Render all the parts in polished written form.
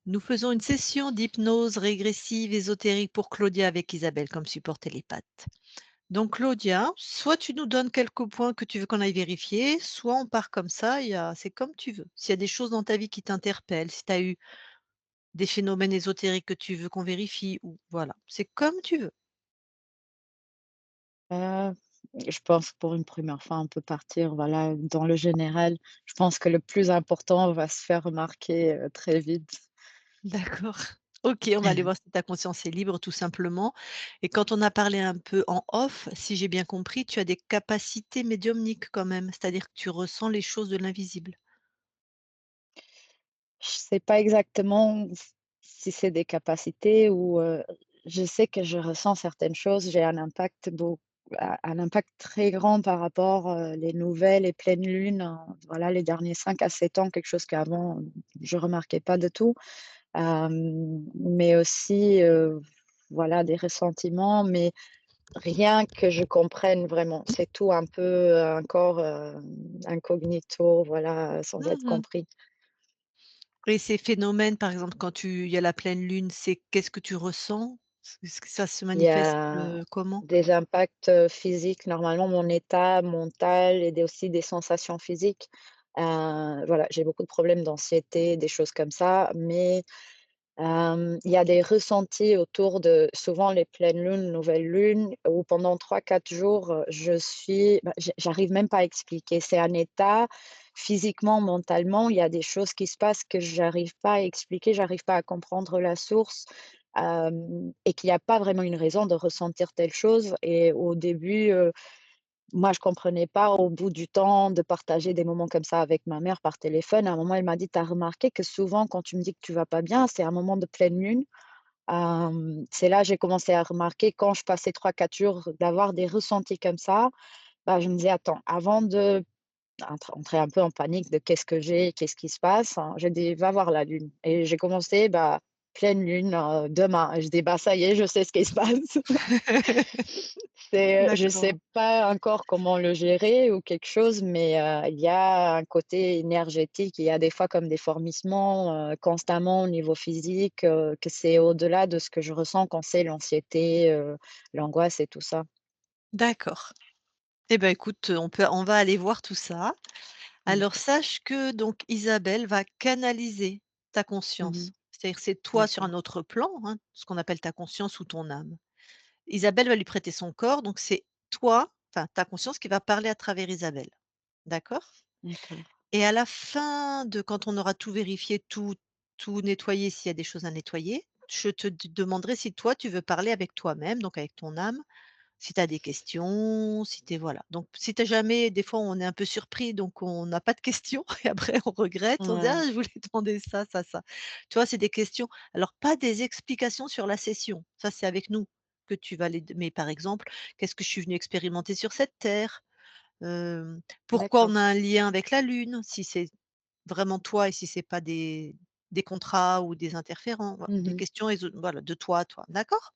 Nous faisons une session d'hypnose régressive ésotérique pour Claudia avec Isabelle comme support télépathe. Donc Claudia, soit tu nous donnes quelques points que tu veux qu'on aille vérifier, soit on part comme ça, c'est comme tu veux. S'il y a des choses dans ta vie qui t'interpellent, si tu as eu des phénomènes ésotériques que tu veux qu'on vérifie, ou voilà, c'est comme tu veux. Heu, je pense pour une première fois, on peut partir, voilà, dans le général. Je pense que le plus important va se faire remarquer, très vite. D'accord. Ok, on va aller voir si ta conscience est libre tout simplement. Et quand on a parlé un peu en off, si j'ai bien compris, tu as des capacités médiumniques quand même, c'est-à-dire que tu ressens les choses de l'invisible. Je sais pas exactement si c'est des capacités ou, je sais que je ressens certaines choses. J'ai un impact très grand par rapport, les nouvelles et pleines lunes, voilà, les derniers 5 à 7 ans, quelque chose qu'avant, je remarquais pas du tout. Mais aussi, voilà, des ressentiments, mais rien que je comprenne vraiment. C'est tout un peu, encore, incognito, voilà, sans être Mhm. compris. Et ces phénomènes, par exemple, il y a la pleine lune, qu'est-ce que tu ressens? Est-ce que ça se Il y manifeste, a comment? des impacts, physiques, normalement mon état mental et des aussi des sensations physiques. Voilà, j'ai beaucoup de problèmes d'anxiété, des choses comme ça, mais il y a des ressentis autour de souvent les pleines lunes, nouvelles lunes, où pendant 3 4 jours, je suis j'arrive même pas à expliquer. C'est un état physiquement, mentalement, il y a des choses qui se passent que j'arrive pas à expliquer, j'arrive pas à comprendre la source, et qu'il y a pas vraiment une raison de ressentir telle chose et au début, moi, je comprenais pas au bout du temps de partager des moments comme ça avec ma mère par téléphone. À un moment, elle m'a dit: «Tu as remarqué que souvent quand tu me dis que tu vas pas bien, c'est un moment de pleine lune?» C'est là, j'ai commencé à remarquer quand je passais 3 4 jours d'avoir des ressentis comme ça, bah, je me disais: «Attends, avant de entrer un peu en panique de qu'est-ce que j'ai? Qu'est-ce qui se passe?» hein, j'ai dit: «Va voir la lune» et j'ai commencé, bah, pleine lune, demain. Et je dis: «Bah, ça y est, je sais ce qui se passe». Je sais D'accord. pas encore comment le gérer ou quelque chose, mais il y a un côté énergétique, il y a des fois comme des fourmissements, constamment au niveau physique, que c'est au-delà de ce que je ressens quand c'est l'anxiété, l'angoisse et tout ça. D'accord. Eh ben, écoute, on va aller voir tout ça. Alors OK. sache que donc Isabelle va canaliser ta Mmh. conscience. C'est-à-dire c'est toi sur D'accord. un autre plan, hein, ce qu'on appelle ta conscience ou ton âme. Isabelle va lui prêter son corps, donc c'est toi, enfin ta conscience qui va parler à travers Isabelle. D'accord? D'accord. Et à la fin de quand on aura tout vérifié, tout nettoyé, s'il y a des choses à nettoyer, je te demanderai si toi tu veux parler avec toi-même, donc avec ton âme, si tu as des questions, si tu voilà. Donc si tu jamais des fois on est un peu surpris, donc on n'a pas de questions et après on regrette, on se dit: Ouais, «Ah je voulais demander ça, ça, ça». Tu vois, c'est des questions. Alors pas des explications sur la session, ça c'est avec nous que tu vas mais par exemple: «Qu'est-ce que je suis venue expérimenter sur cette terre?» Pourquoi d'accord. on a un lien avec la lune? Si c'est vraiment toi et si c'est pas des contrats ou des interférences, voilà, des Mmh. questions voilà, de toi à toi, d'accord?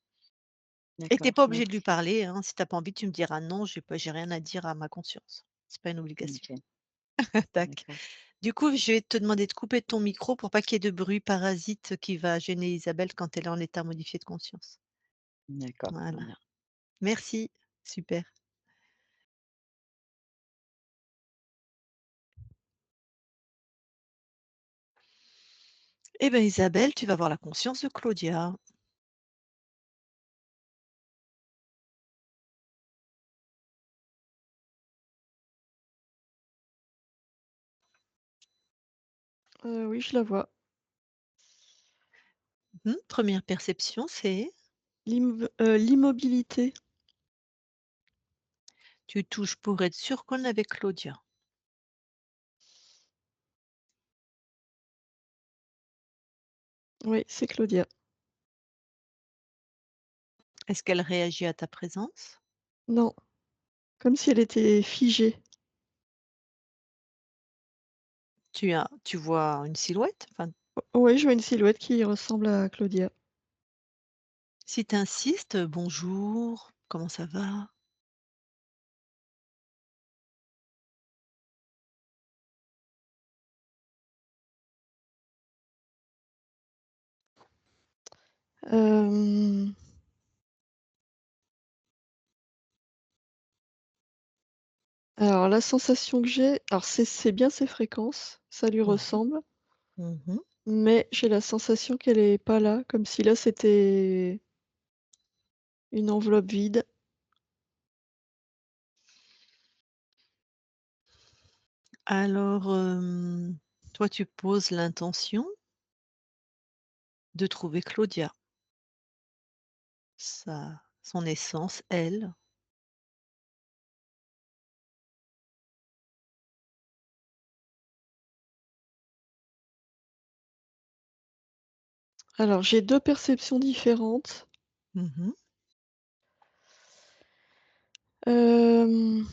Et tu es D'accord, pas obligé de lui merci. parler, hein. Si tu as pas envie, tu me diras: «Non, j'ai rien à dire à ma conscience». C'est pas une obligation. OK, Tac. d'accord. Du coup, je vais te demander de couper ton micro pour pas qu'il y ait de bruit parasite qui va gêner Isabelle quand elle est en état modifié de conscience. D'accord, très Voilà. bien. Merci, super. Eh ben, Isabelle, tu vas avoir la conscience de Claudia. Oui, je la vois. Mmh, 1re perception, c'est? L'immobilité. Tu touches pour être sûr qu'on est avec Claudia. Oui, c'est Claudia. Est-ce qu'elle réagit à ta présence? Non, comme si elle était figée. Tu vois une silhouette? Enfin, Oui, je vois une silhouette qui ressemble à Claudia. si tu insistes: «Bonjour, comment ça va?» Hem, alors la sensation que j'ai, alors c'est bien ses fréquences, ça lui Mmh. ressemble, Mmh. mais j'ai la sensation qu'elle est pas là, comme si là c'était une enveloppe vide. Alors, toi, tu poses l'intention de trouver Claudia, son essence, elle. Alors j'ai 2 perceptions différentes. Mmh. Hem,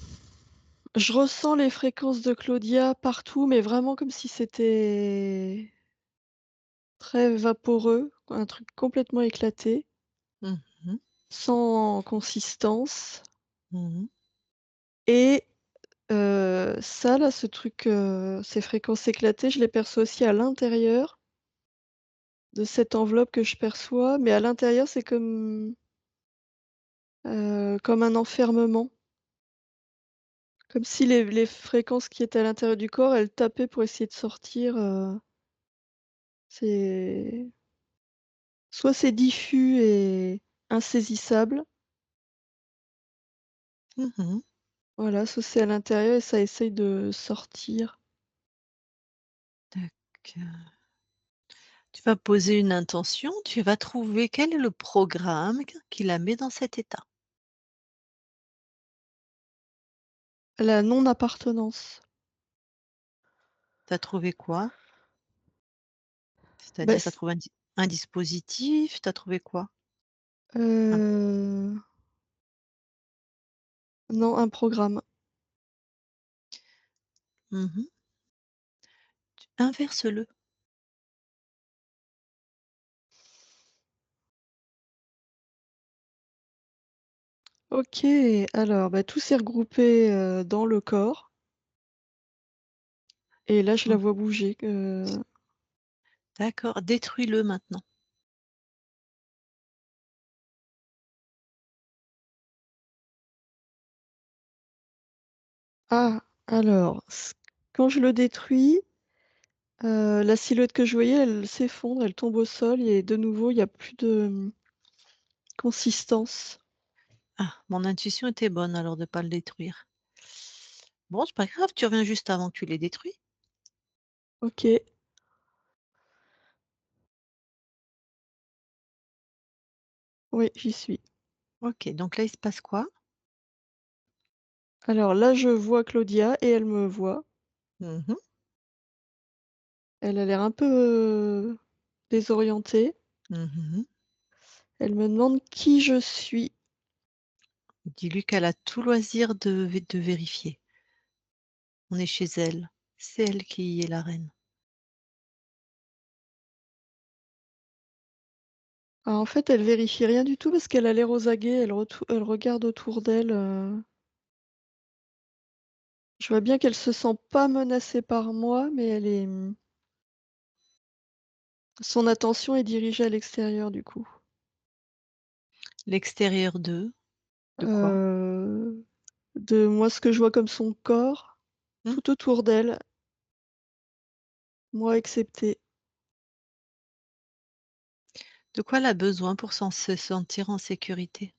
je ressens les fréquences de Claudia partout, mais vraiment comme si c'était très vaporeux, un truc complètement éclaté, Mmh mh. sans consistance Mmh. et ça là, ce truc, ces fréquences éclatées, je les perçois aussi à l'intérieur de cette enveloppe que je perçois, mais à l'intérieur, c'est comme un enfermement, comme si les fréquences qui étaient à l'intérieur du corps, elles tapaient pour essayer de sortir, c'est soit c'est diffus et insaisissable, Mmh. voilà, soit c'est à l'intérieur et ça essaye de sortir. D'accord. Tu vas poser une intention, tu vas trouver quel est le programme qui la met dans cet état. La non-appartenance. Tu as trouvé quoi? Bah, C'est-à-dire, tu as trouvé un dispositif? Tu as trouvé quoi? Un non, un programme. Mmh. Inverse-le. OK, alors, bah, tout s'est regroupé, dans le corps et là, je la Mmh. vois bouger, D'accord, détruis-le maintenant. ah, alors, quand je le détruis, la silhouette que je voyais, elle s'effondre, elle tombe au sol et de nouveau, il y a plus de, consistance. Ah, mon intuition était bonne alors de pas le détruire. Bon, c'est pas grave, tu reviens juste avant que tu l'aies détruit. OK, oui, j'y suis. OK, donc là, il se passe quoi? Alors là, je vois Claudia et elle me voit. Mmh. Elle a l'air un peu, désorientée. Mmh. Elle me demande qui je suis. Dis-lui qu'elle a tout loisir de vérifier. On est chez elle. C'est elle qui est la reine. Alors en fait, elle vérifie rien du tout parce qu'elle a l'air aux aguets, elle regarde autour d'elle, je vois bien qu'elle se sent pas menacée par moi, mais son attention est dirigée à l'extérieur du coup. L'extérieur de quoi? Heu, de moi, ce que je vois comme son corps, Mmh? tout autour d'elle, moi exceptée. De quoi elle a besoin pour se sentir en sécurité?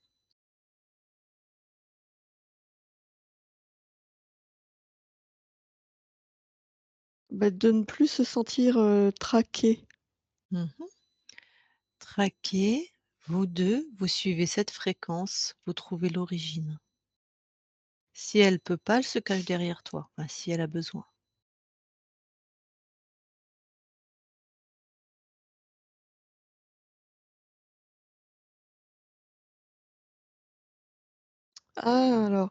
Bah, de ne plus se sentir, traquée. Mmh. Traquez, vous 2, vous suivez cette fréquence, vous trouvez l'origine. Si elle peut pas, elle se cache derrière toi, enfin si elle a besoin. Ah alors,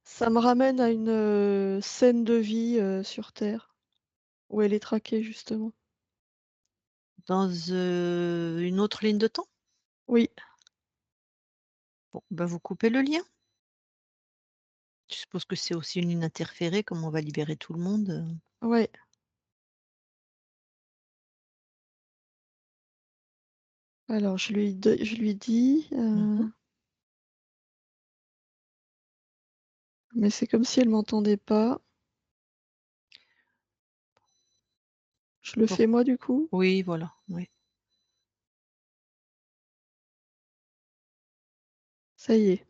ça me ramène à une, scène de vie, sur terre, où elle est traquée justement. Dans, une autre ligne de temps? Oui, Bon, bah, vous coupez le lien. Je suppose que c'est aussi une ligne interférée, comme on va libérer tout le monde, ouais. Alors je lui dis, Mmh mh. mais c'est comme si elle m'entendait pas. Je le Pour fais moi du coup? oui, voilà, oui. Ça y est.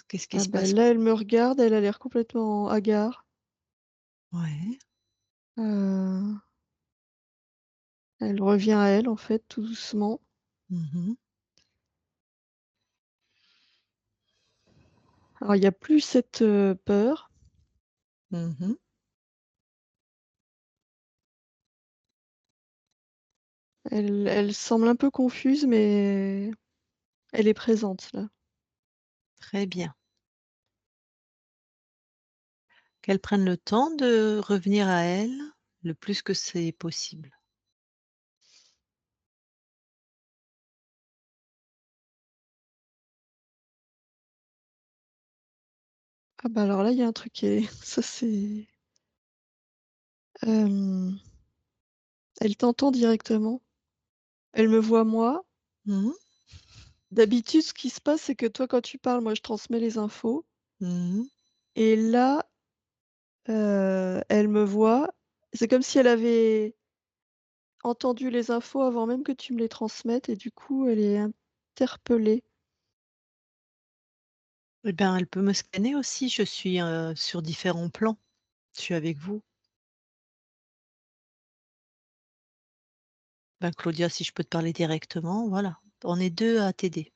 Qu'est-ce qui Ah se bah, passe? là, elle me regarde, elle a l'air complètement hagard. Ouais. Heu, Elle revient à elle, en fait, tout doucement. Mmh mh. Alors il y a plus cette, peur. Mmh mh. Elle semble un peu confuse, mais elle est présente, là. Très bien. Qu'elle prenne le temps de revenir à elle, le plus que c'est possible. Ah bah, alors là, il y a un truc qui est ça c'est hem, elle t'entend directement. Elle me voit moi. Mmh mh. D'habitude, ce qui se passe, c'est que toi, quand tu parles, moi, je transmets les infos Mmh mh. et là, elle me voit. C'est comme si elle avait entendu les infos avant même que tu me les transmettes et du coup, elle est interpellée. Et ben, elle peut me scanner aussi, je suis, sur différents plans. Je suis avec vous. Ben, Claudia, si je peux te parler directement, voilà, on est 2 à t'aider.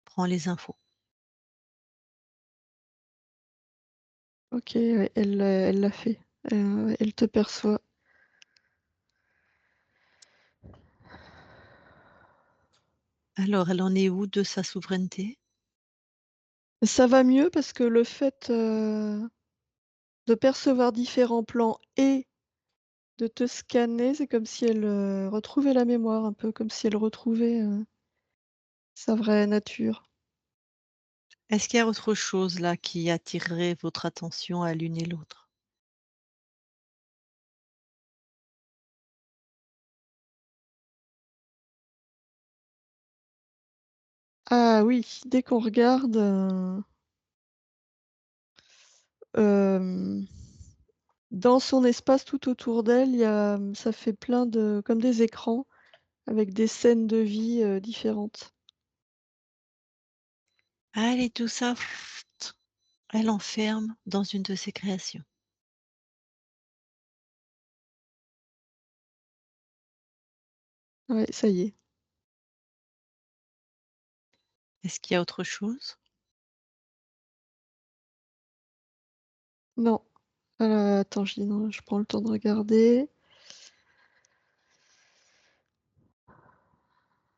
Prends les infos. OK, ouais, elle l'a fait. Elle te perçoit. Alors, elle en est où de sa souveraineté? Ça va mieux parce que le fait, de percevoir différents plans et de te scanner, c'est comme si elle, retrouvait la mémoire, un peu comme si elle retrouvait, sa vraie nature. Est-ce qu'il y a autre chose là qui attirerait votre attention à l'une et l'autre? Ah oui, dès qu'on regarde, hem, dans son espace tout autour d'elle, il y a, ça fait plein de comme des écrans avec des scènes de vie, différentes. Allez, tout ça, elle enferme dans une de ses créations. Ouais, ça y est. Est-ce qu'il y a autre chose? Non, attends, je dis non, je prends le temps de regarder.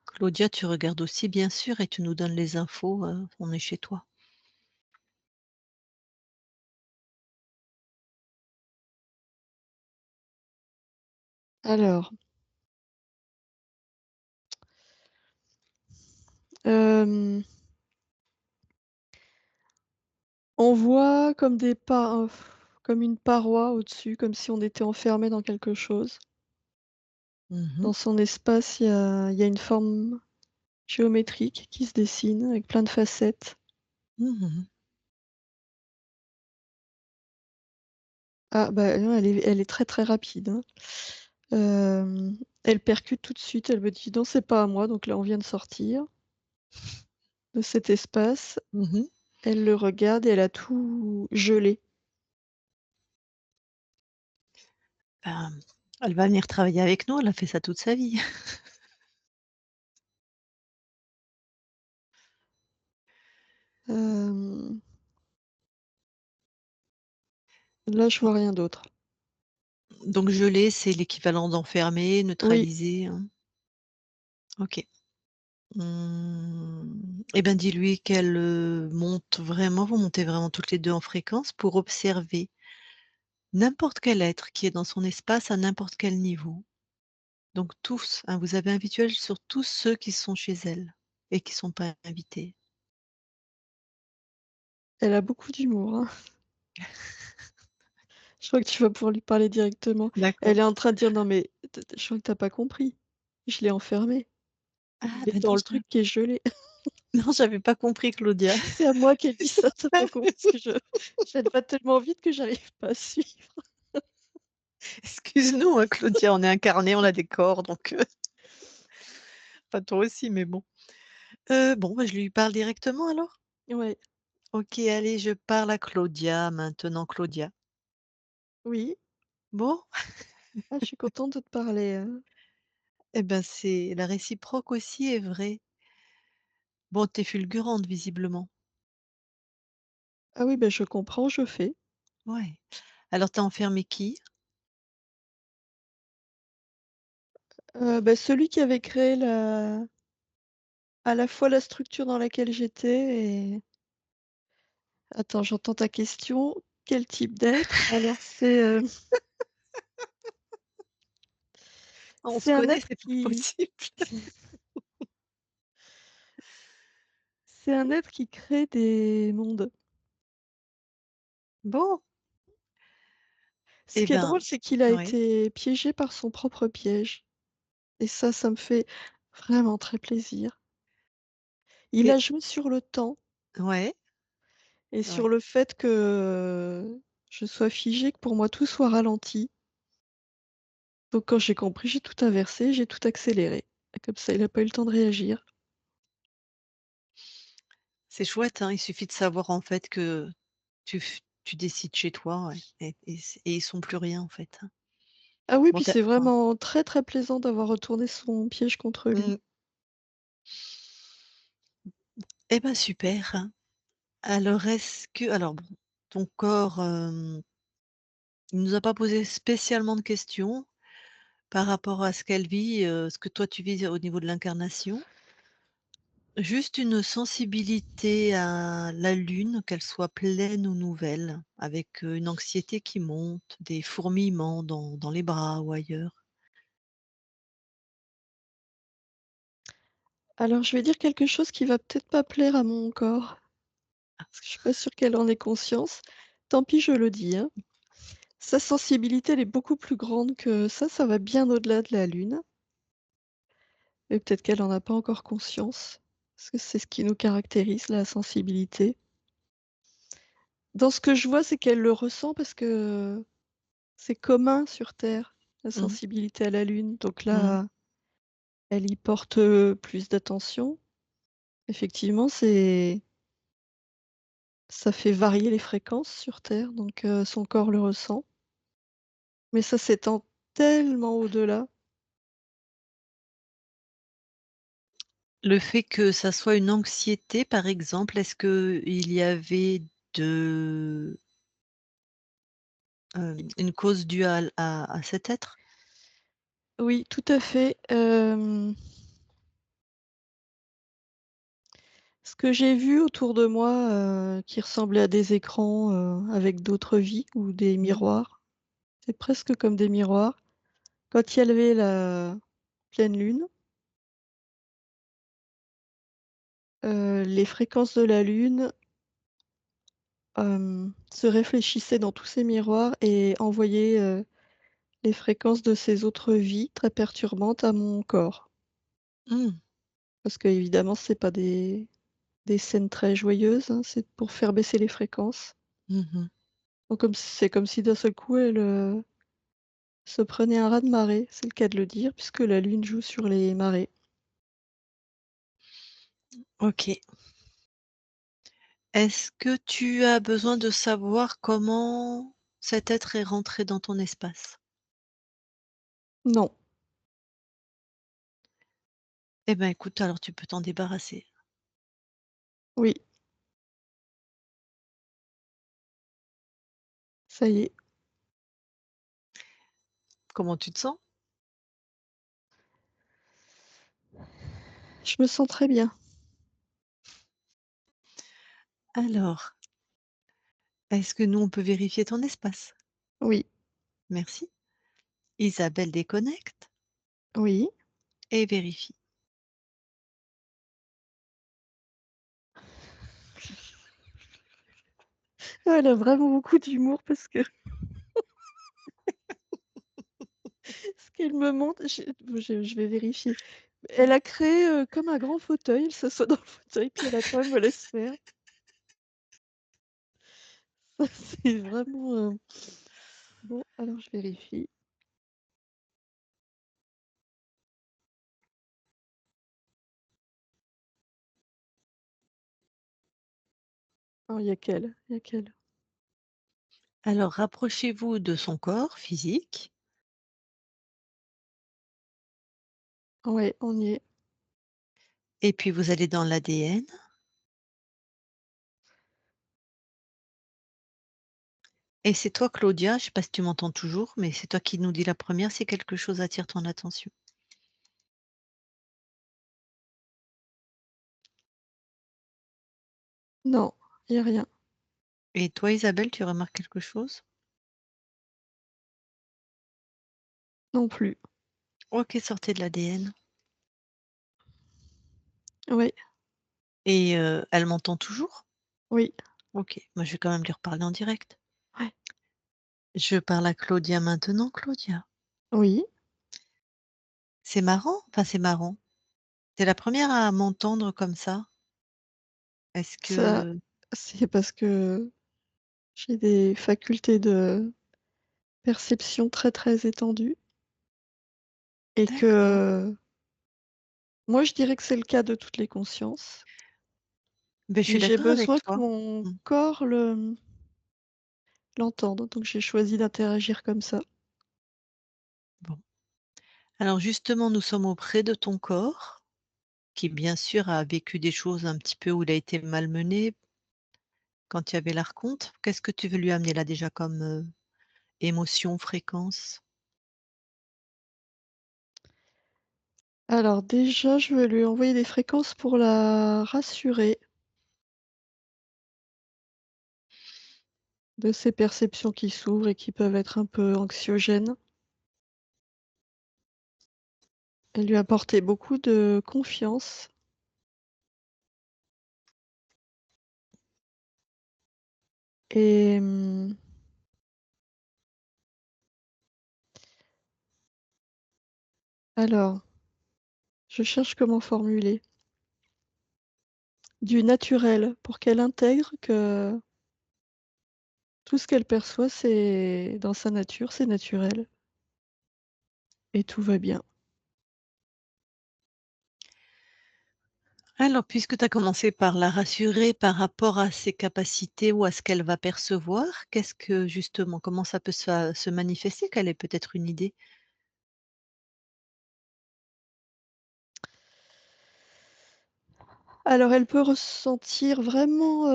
Claudia, tu regardes aussi bien sûr et tu nous donnes les infos, on est chez toi. Alors, hem, on voit comme comme une paroi au-dessus, comme si on était enfermé dans quelque chose. Mmh mh. Dans son espace, il y a une forme géométrique qui se dessine avec plein de facettes. Mmh mh. Ah bah, non, elle est très, très rapide, hein. Elle percute tout de suite, elle me dit: «Non, c'est pas à moi», donc là, on vient de sortir de cet espace. Mmh mh. Elle le regarde et elle a tout gelé. Ben, elle va venir travailler avec nous, elle a fait ça toute sa vie. Hem, Là, je vois rien d'autre. Donc geler, c'est l'équivalent d'enfermer, Oui, neutraliser, hein? OK. Et ben, dis-lui qu'elle, monte vraiment vous montez vraiment toutes les 2 en fréquence pour observer n'importe quel être qui est dans son espace à n'importe quel niveau. Donc tous, hein, vous avez un visuel sur tous ceux qui sont chez elle et qui sont pas invités. elle a beaucoup d'humour, hein. Je crois que tu vas pouvoir lui parler directement. D'accord. Elle est en train de dire: «Non mais je crois que tu as pas compris. Je l'ai enfermée. Ah Il est ben dans non, le truc qui est gelé». non, j'avais pas compris Claudia. C'est à moi qu'elle dit ça, tu as pas compris parce que elle va tellement vite que j'arrive pas à suivre. Excuse-nous, hein, Claudia, on est incarnés, on a des corps donc enfin toi aussi, mais bon. Bon, bah, je lui parle directement alors? Ouais, OK, allez, je parle à Claudia maintenant, Claudia. oui. Bon, Ah, je suis contente de te parler, eh ben, c'est la réciproque aussi est vraie. Bon, tu es fulgurante visiblement. Ah oui, ben je comprends, je fais. Ouais. Alors tu as enfermé qui? Bah, celui qui avait créé la à la fois la structure dans laquelle j'étais et attends, j'entends ta question. Quel type d'être? Alors Ah, on se c'est un connaît, être c'est pas qui possible. c'est un être qui crée des mondes. Bon, Ce eh qui est ben, drôle, c'est qu'il a ouais été piégé par son propre piège et ça me fait vraiment très plaisir. Il et a joué sur le temps ouais, et ouais. sur le fait que je sois figée, que pour moi tout soit ralenti. Donc quand j'ai compris, j'ai tout inversé, j'ai tout accéléré. Et comme ça, il a pas eu le temps de réagir. C'est chouette, hein, il suffit de savoir en fait que tu décides chez toi, ouais et ils sont plus rien en fait, hein. Ah oui, Bon puis tu c'est vraiment très, très plaisant d'avoir retourné son piège contre lui. mmh, et ben, super, hein. Alors est-ce que alors bon, ton corps, il nous a pas posé spécialement de questions par rapport à ce qu'elle vit, ce que toi tu vis au niveau de l'incarnation. Juste une sensibilité à la lune, qu'elle soit pleine ou nouvelle, avec, une anxiété qui monte, des fourmillements dans les bras ou ailleurs. Alors je vais dire quelque chose qui va peut-être pas plaire à mon corps, parce que je suis pas sûre qu'elle en ait conscience. Tant pis, je le dis, hein. Sa sensibilité, elle est beaucoup plus grande que ça va bien au-delà de la lune et peut-être qu'elle en a pas encore conscience, parce que c'est ce qui nous caractérise, la sensibilité. Dans ce que je vois, c'est qu'elle le ressent parce que c'est commun sur Terre, la Mmh. sensibilité à la lune. Donc Mmh. là, elle y porte, plus d'attention. Effectivement, ça fait varier les fréquences sur Terre, donc son corps le ressent. Mais ça s'étend tellement au-delà. Le fait que ça soit une anxiété, par exemple, est-ce qu'il y avait de une cause due à cet être? Oui, tout à fait. Ce que j'ai vu autour de moi, qui ressemblait à des écrans, avec d'autres vies ou des Mmh. miroirs, c'est presque comme des miroirs. Quand il y avait la pleine lune, les fréquences de la lune, se réfléchissaient dans tous ces miroirs et envoyaient, les fréquences de ces autres vies très perturbantes à mon corps. Mmh. Parce qu'évidemment, c'est pas des scènes très joyeuses, hein, c'est pour faire baisser les fréquences. Mmh mh. Donc c'est comme si d'un seul coup elle, se prenait un raz-de-marée, c'est le cas de le dire, puisque la lune joue sur les marées. OK. Est-ce que tu as besoin de savoir comment cet être est rentré dans ton espace? Non, Eh ben, écoute, alors tu peux t'en débarrasser. oui, ça y est, Comment tu te sens? je me sens très bien. Alors, est-ce que nous, on peut vérifier ton espace? Oui, Merci. Isabelle déconnecte oui. et vérifie. Ah, elle a vraiment beaucoup d'humour parce que Ce qu'elle me montre, je vais vérifier. Elle a créé, comme un grand fauteuil, elle s'assoit dans le fauteuil, puis elle attend, elle me laisse faire. Ça, c'est vraiment, bon, alors je vérifie. Oh, il y a qu'elle, il y a qu'elle. Alors rapprochez-vous de son corps physique Ouais, on y est. et puis vous allez dans l'ADN et c'est toi Claudia, je sais pas si tu m'entends toujours, mais c'est toi qui nous dis la première si quelque chose attire ton attention. Non, il y a rien. Et toi Isabelle, tu remarques quelque chose? Non plus. OK, sortez de l'ADN Oui, et elle m'entend toujours? oui, OK, moi je vais quand même lui reparler en direct. ouais, Je parle à Claudia maintenant, Claudia. oui. C'est marrant, enfin c'est marrant. Tu es la première à m'entendre comme ça. Est-ce Ça, que c'est parce que j'ai des facultés de perception très, très étendues et d'accord. que, moi, je dirais que c'est le cas de toutes les consciences, Ben je suis mais j'ai d'accord avec besoin que toi. mon Mmh. corps l'entende, donc j'ai choisi d'interagir comme ça. Bon. Alors justement, nous sommes auprès de ton corps, qui bien sûr a vécu des choses un petit peu où il a été malmené quand il y avait l'archonte. Qu'est-ce que tu veux lui amener là déjà comme, émotion, fréquence? Alors déjà, je vais lui envoyer des fréquences pour la rassurer de ses perceptions qui s'ouvrent et qui peuvent être un peu anxiogènes et lui apporter beaucoup de confiance et alors, je cherche comment formuler. Du naturel pour qu'elle intègre que tout ce qu'elle perçoit, c'est dans sa nature, c'est naturel et tout va bien. Alors puisque tu as commencé par la rassurer par rapport à ses capacités ou à ce qu'elle va percevoir, qu'est-ce que justement comment ça peut se manifester? Quelle est peut-être une idée? Alors elle peut ressentir vraiment,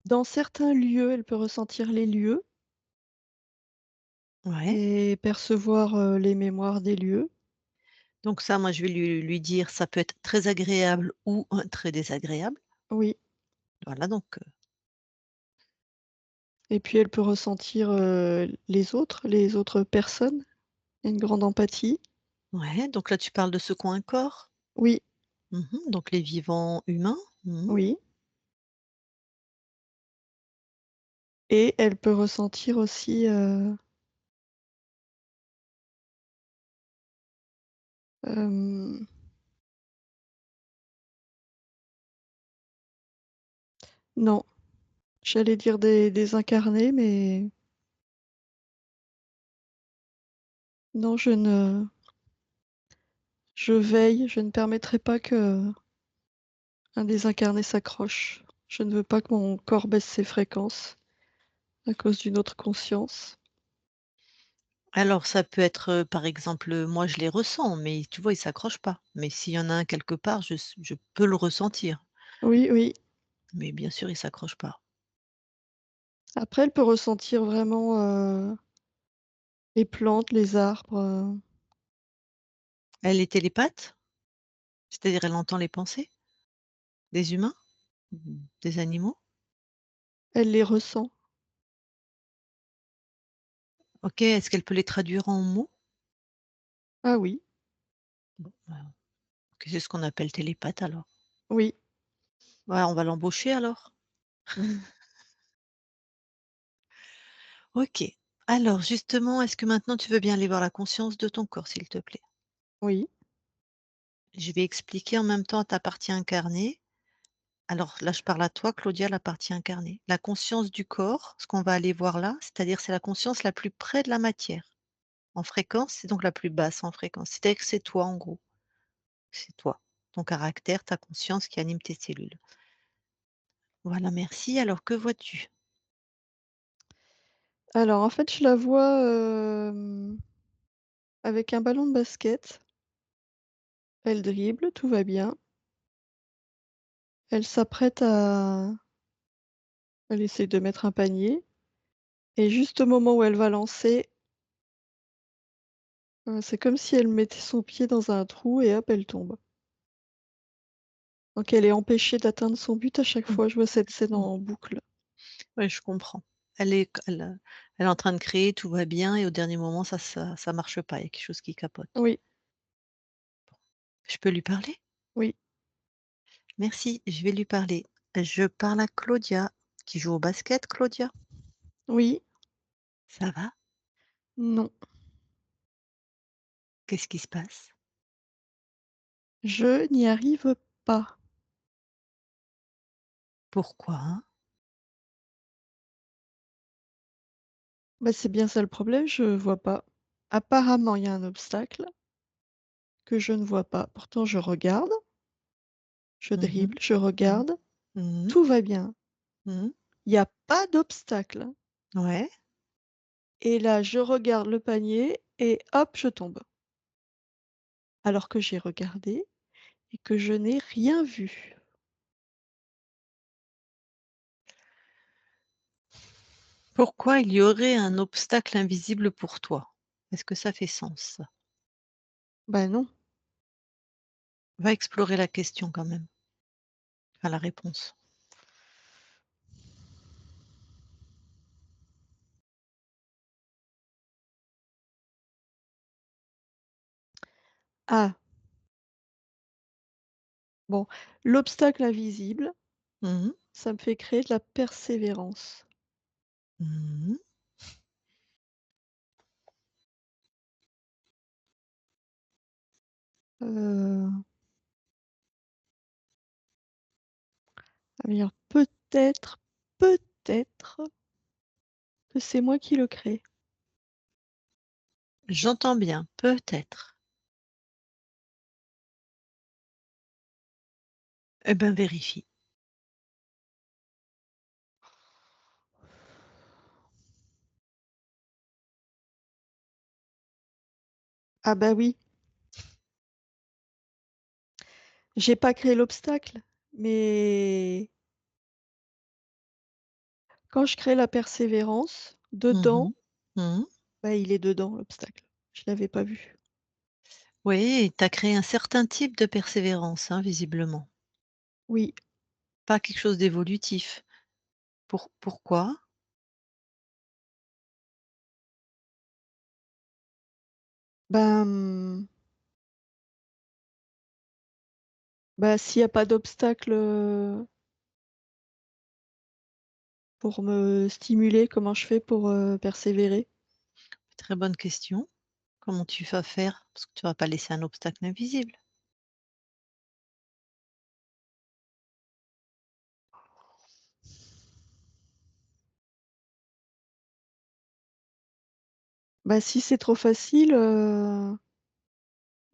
dans certains lieux, elle peut ressentir les lieux Ouais. et percevoir, les mémoires des lieux. Donc ça, moi, je vais lui dire, ça peut être très agréable ou, très désagréable. Oui, Voilà donc, et puis elle peut ressentir, les autres personnes. Il y a une grande empathie. ouais, donc là, tu parles de ce coin corps. Oui, Donc les vivants humains. Mmh. oui, et elle peut ressentir aussi, hem, non, j'allais dire des incarnés, mais non, je veille, je ne permettrai pas qu'un désincarné s'accroche. Je ne veux pas que mon corps baisse ses fréquences à cause d'une autre conscience. Alors ça peut être, par exemple, moi je les ressens, mais tu vois, ils s'accrochent pas. Mais s'il y en a un quelque part, je peux le ressentir. Oui, oui. Mais bien sûr, ils s'accrochent pas. Après, elle peut ressentir vraiment, les plantes, les arbres, Elle est télépathe? C'est-à-dire elle entend les pensées des humains? Des animaux? elle les ressent. OK, est-ce qu'elle peut les traduire en mots? Ah oui, Bon, OK, c'est ce qu'on appelle télépathe alors. oui. Ouais, on va l'embaucher alors? OK. Alors justement, est-ce que maintenant tu veux bien aller voir la conscience de ton corps, s'il te plaît? Oui, Je vais expliquer en même temps à ta partie incarnée. Alors là, je parle à toi, Claudia, la partie incarnée. La conscience du corps, ce qu'on va aller voir là, c'est-à-dire c'est la conscience la plus près de la matière. En fréquence, c'est donc la plus basse en fréquence. C'est-à-dire que c'est toi en gros, c'est toi, ton caractère, ta conscience qui anime tes cellules. Voilà, merci. Alors que vois-tu? alors en fait, je la vois, avec un ballon de basket. Elle dribble, tout va bien. Elle s'apprête à elle essaie de mettre un panier et juste au moment où elle va lancer, c'est comme si elle mettait son pied dans un trou et hop, elle tombe. Donc elle est empêchée d'atteindre son but à chaque Mmh. fois. Je vois cette scène Mmh. en boucle. Ouais, je comprends. Elle est en train de créer, tout va bien et au dernier moment ça marche pas, il y a quelque chose qui capote. Oui, Je peux lui parler? oui, Merci, je vais lui parler. Je parle à Claudia, qui joue au basket, Claudia? oui, Ça va? non. Qu'est-ce qui se passe? Je n'y arrive pas. Pourquoi, hein? Bah, c'est bien ça le problème, je vois pas. Apparemment, il y a un obstacle que je ne vois pas. Pourtant je regarde, je Mmh mh. dribble, je Mmh. regarde, Mmh. tout va bien. Mmh. Il y a pas d'obstacle. Ouais. Et là, je regarde le panier et hop, je tombe. Alors que j'ai regardé et que je n'ai rien vu. Pourquoi il y aurait un obstacle invisible pour toi? Est-ce que ça fait sens, ça? Bah non. Va explorer la question quand même, enfin la réponse. Ah, bon, l'obstacle invisible, Mmh mh. ça me fait créer de la persévérance. Mmh. Heu, alors peut-être que c'est moi qui le crée. J'entends bien, peut-être. Eh ben, vérifie. Ah bah oui, j'ai pas créé l'obstacle, mais quand je crée la persévérance, Mmh dedans, mh. Mmh. bah, il est dedans l'obstacle. Je l'avais pas vu. Oui, tu as créé un certain type de persévérance, hein, visiblement. Oui, Pas quelque chose d'évolutif. Pourquoi? ben, bah, s'il y a pas d'obstacle, pour me stimuler, comment je fais pour, persévérer? Très bonne question. Comment tu vas faire? Parce que tu vas pas laisser un obstacle invisible. Bah, si c'est trop facile,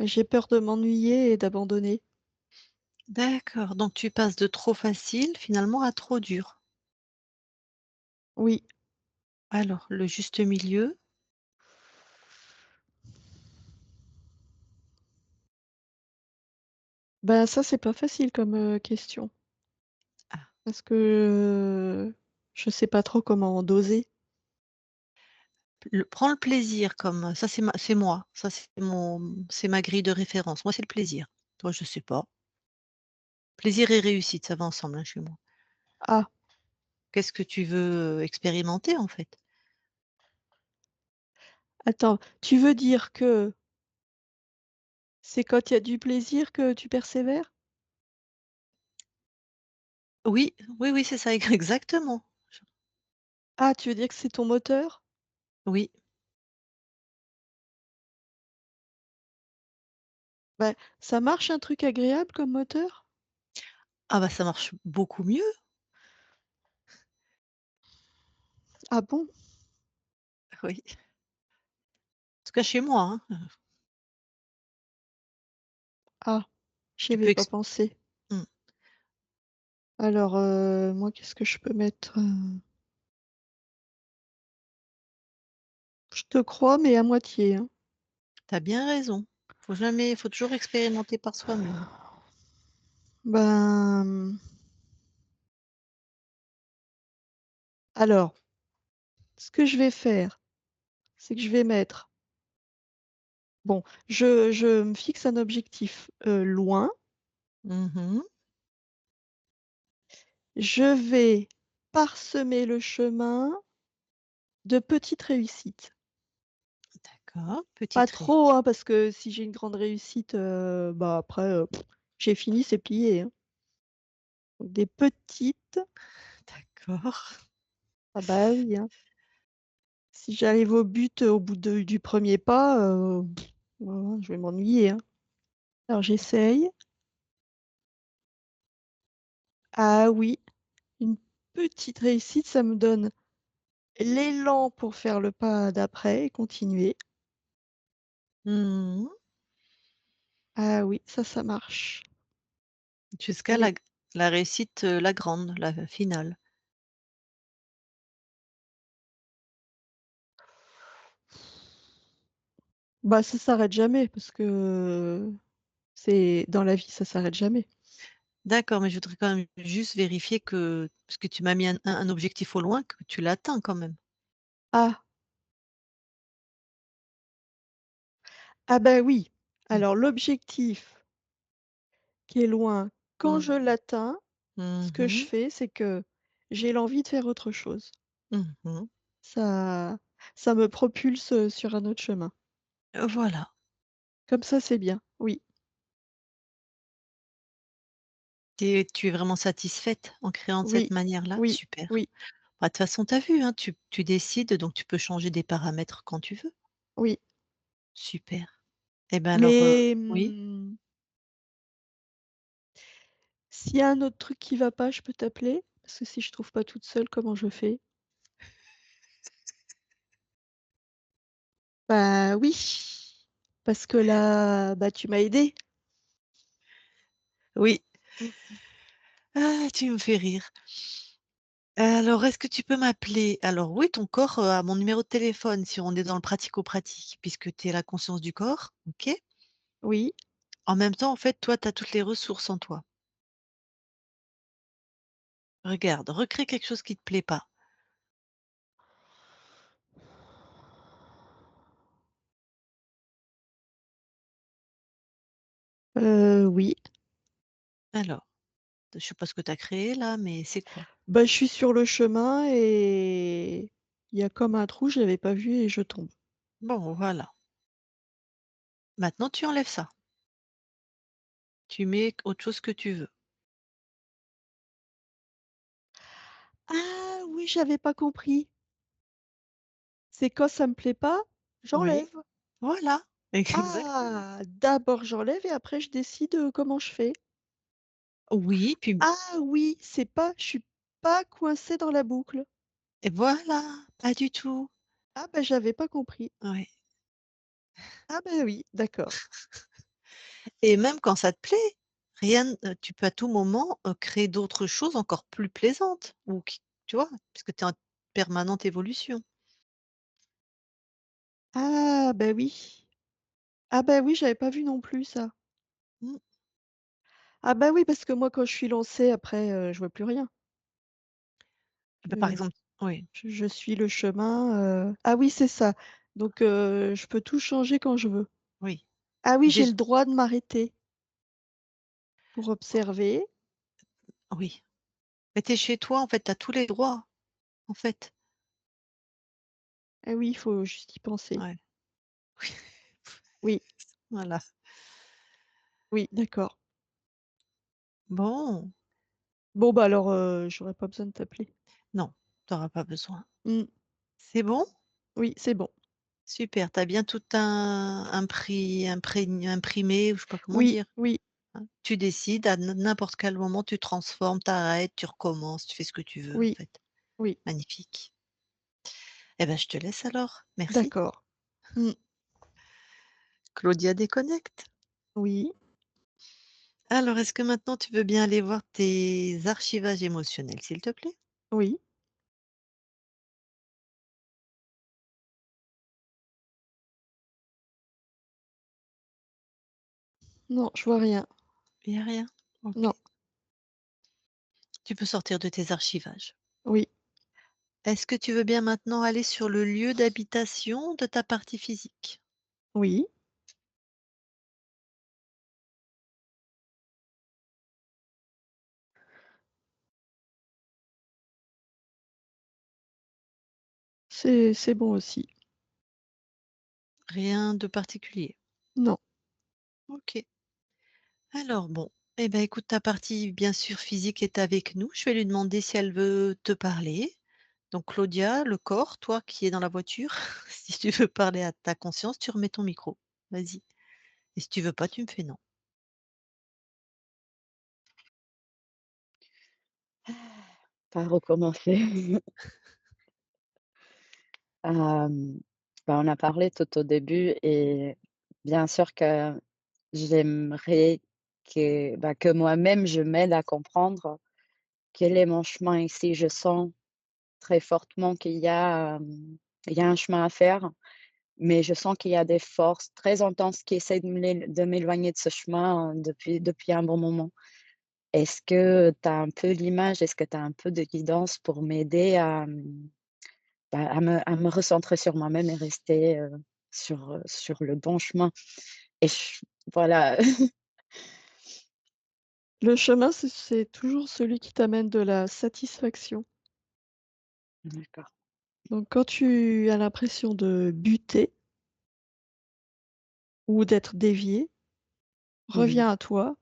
j'ai peur de m'ennuyer et d'abandonner. D'accord, donc tu passes de trop facile finalement à trop dur. Oui, Alors, le juste milieu? bah, ça, c'est pas facile comme, question Ah, parce que je sais pas trop comment doser. prends le plaisir comme ça c'est moi, ça c'est ma grille de référence. Moi, c'est le plaisir. Toi, je sais pas. Plaisir et réussite, ça va ensemble, hein, chez moi. Ah, Qu'est-ce que tu veux, expérimenter, en fait? attends, tu veux dire que c'est quand il y a du plaisir que tu persévères? Oui, oui, oui, c'est ça, exactement. Ah, tu veux dire que c'est ton moteur? Oui. Bah, ça marche un truc agréable comme moteur? Ah bah, ça marche beaucoup mieux. Ah bon? Oui. En tout cas chez moi, hein. Ah, j'y Tu avais peux pas ex pensé. mmh. Alors, moi, qu'est-ce que je peux mettre? Je te crois, mais à moitié, hein. Tu bien raison. Faut toujours expérimenter par soi-même. Ben, alors, ce que je vais faire, c'est que je vais mettre bon, je me fixe un objectif, loin. Mmh. Je vais parsemer le chemin de petites réussites. D'accord, Pas petite trop, réussite. hein, parce que si j'ai une grande réussite, bah, après, j'ai fini, c'est plié, hein. Donc des petites D'accord. ah bah, oui, hein. Si j'arrive au but, au bout de du premier pas, voilà, je vais m'ennuyer, hein. Alors j'essaye. Ah oui, une petite réussite, ça me donne l'élan pour faire le pas d'après et continuer. Mmh. Ah oui, ça marche. Jusqu'à Et la réussite, la grande, la finale. bah, ça s'arrête jamais parce que c'est dans la vie, ça s'arrête jamais. D'accord, mais je voudrais quand même juste vérifier que parce que tu m'as mis un objectif au loin, que tu l'atteins quand même. Ah! Ah bah, oui. Mmh. Alors l'objectif qui est loin, quand Mmh. je l'atteins, ce Mmh que je mh. fais, c'est que j'ai l'envie de faire autre chose. Mmh. Ça ça me propulse, sur un autre chemin. Voilà. Comme ça, c'est bien. Oui, Tu es vraiment satisfaite en créant de cette oui, manière-là? oui, Super. oui, Bah, de toute façon, tu as vu, hein, tu décides, donc tu peux changer des paramètres quand tu veux. oui. Super. Et ben alors, Mais, oui? s'il y a un autre truc qui va pas, je peux t'appeler? Parce que si je trouve pas toute seule, comment je fais? Bah, oui, parce que là, bah, tu m'as aidée. Oui. Mmh. Ah, tu me fais rire. Alors, est-ce que tu peux m'appeler? Alors oui, ton corps, a mon numéro de téléphone si on est dans le pratico-pratique, puisque tu es la conscience du corps, OK? Oui, En même temps, en fait, toi, tu as toutes les ressources en toi. Regarde, recrée quelque chose qui te plaît pas. oui. Alors, je sais pas ce que tu as créé là, mais c'est quoi? Bah, je suis sur le chemin et il y a comme un trou, je l'avais pas vu et je tombe. Bon, voilà. Maintenant, tu enlèves ça. Tu mets autre chose que tu veux. Ah oui, j'avais pas compris. C'est quand ça me plaît pas, Oui, j'enlève. voilà, exactement. Ah! D'abord j'enlève et après je décide, comment je fais. Oui, puis Ah oui, c'est pas je suis pas coincée dans la boucle. et voilà, pas du tout. Ah bah, j'avais pas compris. Ouais. Ah bah, oui, d'accord. Et même quand ça te plaît, tu peux à tout moment, créer d'autres choses encore plus plaisantes ou qui tu vois? Puisque tu es en permanente évolution. Ah bah, oui. Ah bah, oui, j'avais pas vu non plus ça. Mmh. Ah bah, oui, parce que moi quand je suis lancée après, je vois plus rien. Bah, par Je exemple oui, je suis le chemin, ah oui, c'est ça. Donc je peux tout changer quand je veux. oui. Ah oui, j'ai Déj le droit de m'arrêter pour observer. oui. Mais tu es chez toi, en fait, tu as tous les droits, en fait. Ah oui, il faut juste y penser. Ouais. Oui, Voilà. oui, d'accord. Bon, Bon, bah, alors, j'aurais pas besoin de t'appeler. non, tu auras pas besoin. Mmh. C'est bon? Oui, c'est bon. Super, tu as bien tout imprimé ou je sais pas comment Oui, dire, oui, hein. Tu décides à n'importe quel moment, tu transformes, tu arrêtes, tu recommences, tu fais ce que tu veux en oui, fait. oui. Magnifique. Eh ben, je te laisse alors. Merci. D'accord. Mmh. Claudia déconnecte. Oui, Alors, est-ce que maintenant tu veux bien aller voir tes archivages émotionnels, s'il te plaît? oui. Non, je vois rien. Il y a rien? OK. Non. Tu peux sortir de tes archivages. Oui, Est-ce que tu veux bien maintenant aller sur le lieu d'habitation de ta partie physique? oui, c'est bon aussi. Rien de particulier? Non. OK. Alors bon, eh ben, écoute, ta partie bien sûr physique est avec nous. Je vais lui demander si elle veut te parler. Donc Claudia, le corps, toi qui es dans la voiture, si tu veux parler à ta conscience, tu remets ton micro. Vas-y. Et si tu veux pas, tu me fais non. Par recommencer. Hem, on a parlé tout au début et bien sûr que j'aimerais que moi-même je m'aide à comprendre quel est mon chemin ici. Je sens très fortement il y a un chemin à faire, mais je sens qu'il y a des forces très intenses qui essaient de m'éloigner de ce chemin depuis un bon moment. Est-ce que tu as un peu l'image? Est-ce que tu as un peu de guidance pour m'aider à me recentrer sur moi-même et rester, sur le bon chemin? Et ch voilà. Le chemin, c'est toujours celui qui t'amène de la satisfaction. D'accord. Donc quand tu as l'impression de buter ou d'être dévié, Mmh. reviens à toi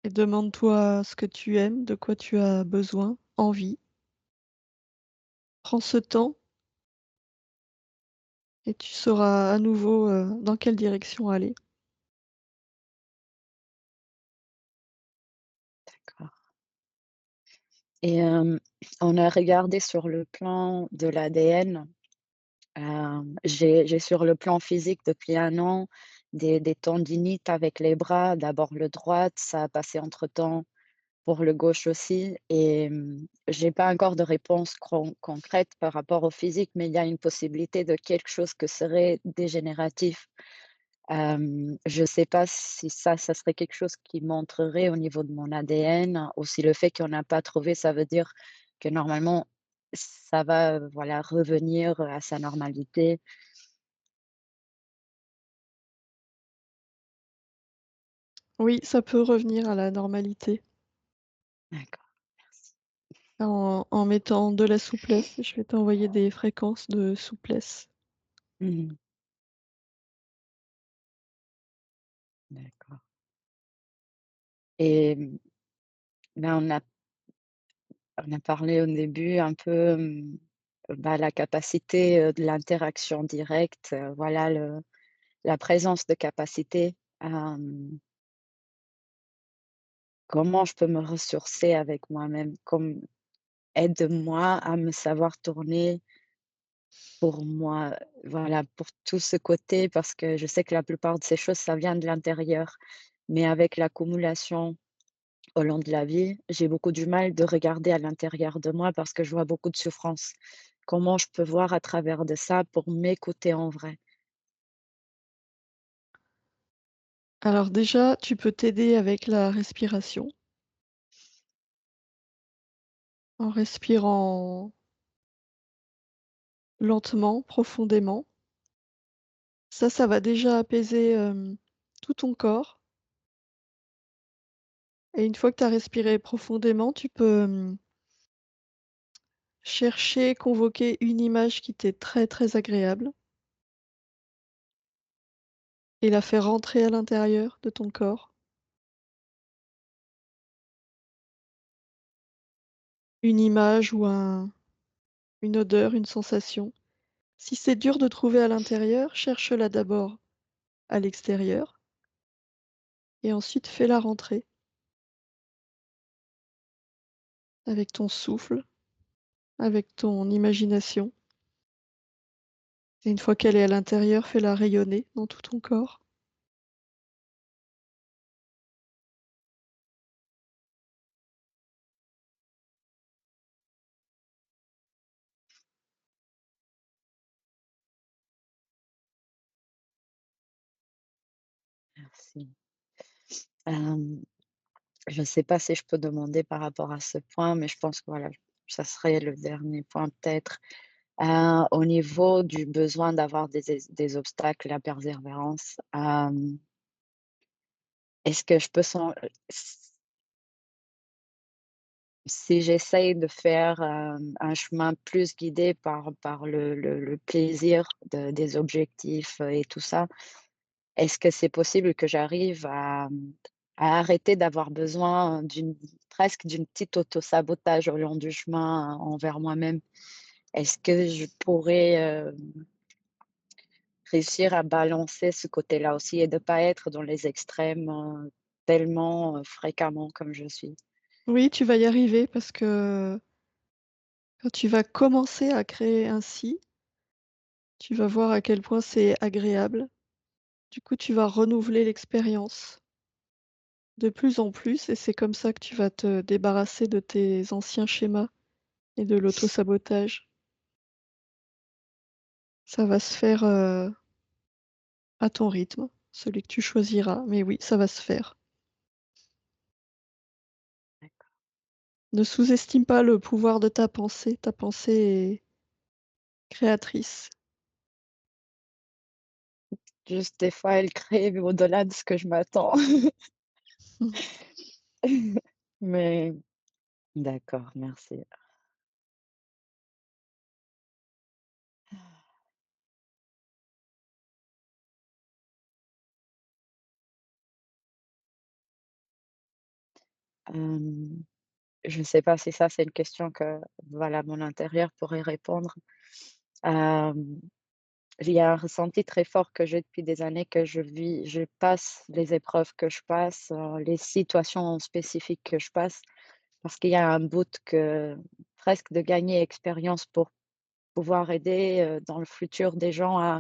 et demande-toi ce que tu aimes, de quoi tu as besoin, envie. Prends ce temps et tu sauras à nouveau, dans quelle direction aller. D'accord. Et on a regardé sur le plan de l'ADN. J'ai sur le plan physique depuis un an des tendinites avec les bras. D'abord le droit, ça a passé entre-temps pour le gauche aussi et j'ai pas encore de réponse concrète par rapport au physique, mais il y a une possibilité de quelque chose que serait dégénératif. Je sais pas si ça serait quelque chose qui montrerait au niveau de mon ADN ou si le fait qu'on n'a pas trouvé, ça veut dire que normalement ça va, voilà, revenir à sa normalité. Oui, ça peut revenir à la normalité D'accord, merci. en mettant de la souplesse. Je vais t'envoyer des fréquences de souplesse. Mmh. D'accord. Et on a parlé au début un peu, la capacité, de l'interaction directe, voilà la présence de capacité. Comment je peux me ressourcer avec moi-même? Comme aide-moi à me savoir tourner pour moi, voilà, pour tout ce côté, parce que je sais que la plupart de ces choses, ça vient de l'intérieur. Mais avec l'accumulation au long de la vie, j'ai beaucoup du mal de regarder à l'intérieur de moi parce que je vois beaucoup de souffrance. Comment je peux voir à travers de ça pour m'écouter en vrai? Alors déjà, tu peux t'aider avec la respiration, en respirant lentement, profondément. Ça va déjà apaiser, tout ton corps et une fois que tu as respiré profondément, tu peux, chercher, convoquer une image qui t'est très, très agréable et la faire rentrer à l'intérieur de ton corps. Une image ou un une odeur, une sensation. Si c'est dur de trouver à l'intérieur, cherche-la d'abord à l'extérieur et ensuite fais-la rentrer avec ton souffle, avec ton imagination. Et une fois qu'elle est à l'intérieur, fais-la rayonner dans tout ton corps. Merci. Hem, je ne sais pas si je peux demander par rapport à ce point, mais je pense que voilà, ça serait le dernier point peut-être. Au niveau du besoin d'avoir des obstacles, la persévérance, est-ce que je peux si j'essaye de faire, un chemin plus guidé par le plaisir des objectifs, et tout ça, est-ce que c'est possible que j'arrive à arrêter d'avoir besoin presque d'une petite auto-sabotage au long du chemin envers moi-même? Est-ce que je pourrais, réussir à balancer ce côté-là aussi et de pas être dans les extrêmes, tellement, fréquemment comme je suis? Oui, tu vas y arriver parce que quand tu vas commencer à créer ainsi, tu vas voir à quel point c'est agréable. Du coup, tu vas renouveler l'expérience de plus en plus et c'est comme ça que tu vas te débarrasser de tes anciens schémas et de l'auto-sabotage. Ça va se faire, à ton rythme, celui que tu choisiras, mais oui, ça va se faire. Ne sous-estime pas le pouvoir de ta pensée est créatrice. Juste des fois, elle crée au-delà de ce que je m'attends. Mais d'accord, merci. Hem, je ne sais pas si ça, c'est une question que, voilà, mon intérieur pourrait répondre. Hem, il y a un ressenti très fort que j'ai depuis des années que je passe les épreuves que je passe, les situations spécifiques que je passe, parce qu'il y a un but que presque de gagner expérience pour pouvoir aider, dans le futur des gens à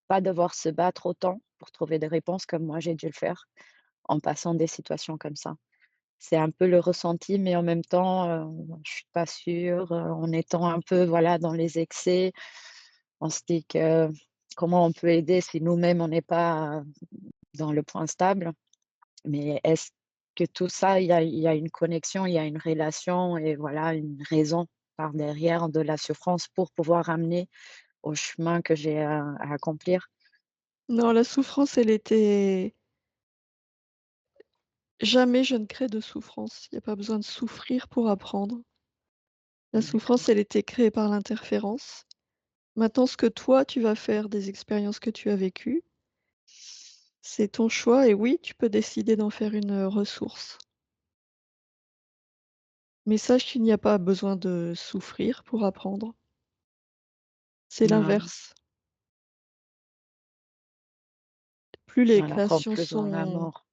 pas devoir se battre autant pour trouver des réponses comme moi j'ai dû le faire en passant des situations comme ça. C'est un peu le ressenti, mais en même temps, je suis pas sûre, en étant un peu, voilà, dans les excès, on se dit que comment on peut aider si nous-mêmes on n'est pas, dans le point stable? Mais est-ce que tout ça, il y a une connexion, il y a une relation et voilà, une raison par derrière de la souffrance pour pouvoir amener au chemin que j'ai à accomplir? Non, la souffrance, elle était jamais je ne crée de souffrance. Il y a pas besoin de souffrir pour apprendre. La souffrance, D'accord. elle était créée par l'interférence. Maintenant, ce que toi, tu vas faire des expériences que tu as vécues, c'est ton choix et oui, tu peux décider d'en faire une, ressource. Mais sache qu'il n'y a pas besoin de souffrir pour apprendre. C'est Ah, l'inverse. Plus les on apprend créations plus dans la sont mort.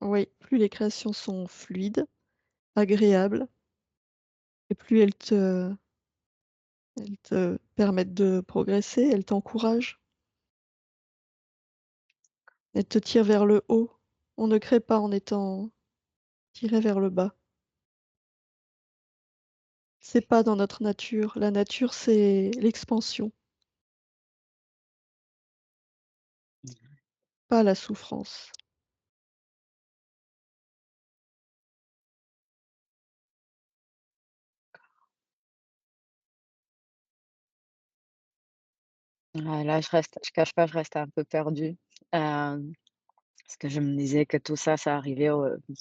Oui, plus les créations sont fluides, agréables et plus elles te permettent de progresser, elles t'encouragent, elles te tirent vers le haut. On ne crée pas en étant tiré vers le bas. C'est pas dans notre nature. La nature, c'est l'expansion, pas la souffrance. Ouais, là, je cache pas, je reste un peu perdue, parce que je me disais que tout ça, ça arrivait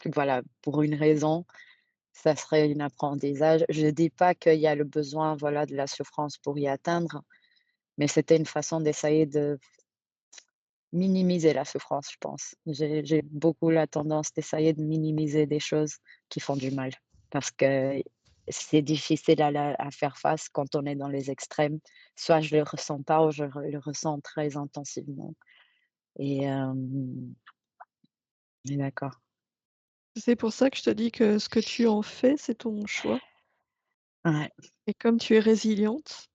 voilà, pour une raison, ça serait un apprentissage. Je dis pas qu'il y a le besoin, voilà, de la souffrance pour y atteindre, mais c'était une façon d'essayer de minimiser la souffrance, je pense. J'ai beaucoup la tendance d'essayer de minimiser des choses qui font du mal parce que c'est difficile à faire face quand on est dans les extrêmes. Soit je le ressens pas ou le ressens très intensivement et d'accord. C'est pour ça que je te dis que ce que tu en fais, c'est ton choix Ouais, et comme tu es résiliente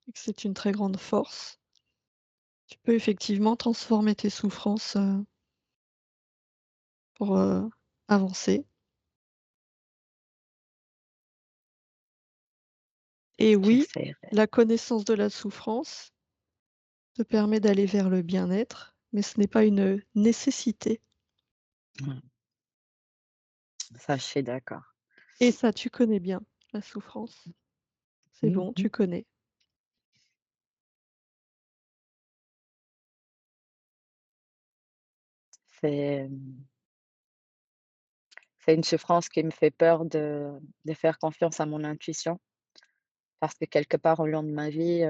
et que c'est une très grande force, tu peux effectivement transformer tes souffrances, pour, avancer. Et oui, j'essaierai. la connaissance de la souffrance te permet d'aller vers le bien-être, mais ce n'est pas une nécessité Ouais, ça, je suis d'accord. et ça, tu connais bien la souffrance. C'est Mmh bon, mh. tu connais. C'est, c'est une souffrance qui me fait peur de faire confiance à mon intuition parce que quelque part au long de ma vie,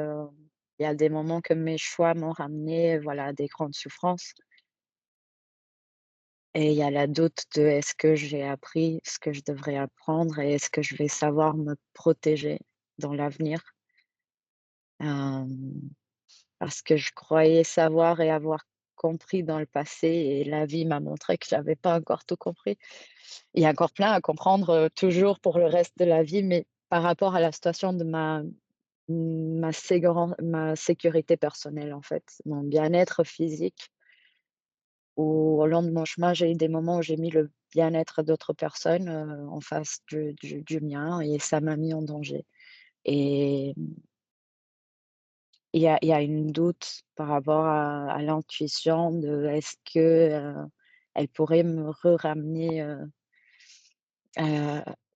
il y a des moments que mes choix m'ont ramené, voilà, à des grandes souffrances et il y a la doute de: «Est-ce que j'ai appris ce que je devrais apprendre et est-ce que je vais savoir me protéger dans l'avenir?» Hem, Parce que je croyais savoir et avoir compris dans le passé et la vie m'a montré que j'avais pas encore tout compris. Il y a encore plein à comprendre, toujours pour le reste de la vie, mais par rapport à la situation de ma sécurité personnelle, en fait, mon bien-être physique, où au long de mon chemin, j'ai eu des moments où j'ai mis le bien-être d'autres personnes, en face du mien et ça m'a mis en danger et il y a une doute par rapport à l'intuition de est-ce que, elle pourrait me ramener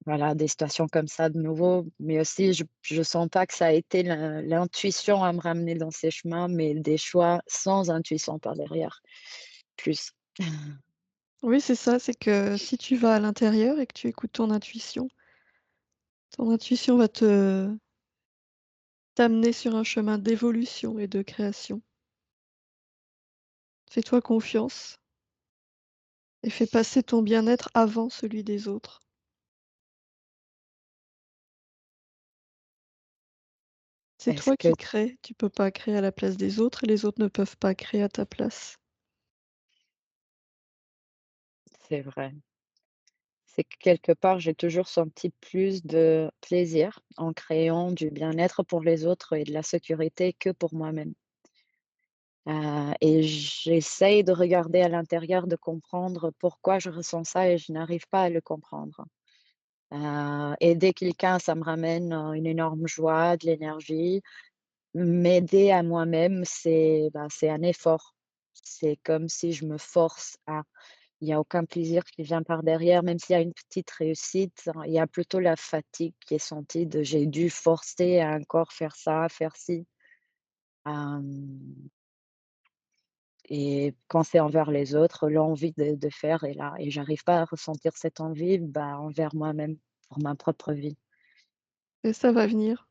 voilà, des situations comme ça de nouveau, mais aussi je sens pas que ça a été l'intuition à me ramener dans ces chemins, mais des choix sans intuition par derrière, plus. Oui, c'est ça, c'est que si tu vas à l'intérieur et que tu écoutes ton intuition va te t'amener sur un chemin d'évolution et de création. Fais-toi confiance et fais passer ton bien-être avant celui des autres. C'est Est-ce toi que qui crées, tu peux pas créer à la place des autres et les autres ne peuvent pas créer à ta place. c'est vrai? C'est que quelque part, j'ai toujours senti plus de plaisir en créant du bien-être pour les autres et de la sécurité que pour moi-même. Et j'essaye de regarder à l'intérieur, de comprendre pourquoi je ressens ça et je n'arrive pas à le comprendre. Aider quelqu'un, ça me ramène, une énorme joie, de l'énergie. M'aider à moi-même, c'est un effort. C'est comme si je me force à il y a aucun plaisir qui vient par derrière, même s'il y a une petite réussite, il y a plutôt la fatigue qui est sentie de j'ai dû forcer à encore faire ça, faire ci. Hem Et quand c'est envers les autres, l'envie de faire est là et j'arrive pas à ressentir cette envie, bah, envers moi-même, pour ma propre vie. Et ça va venir,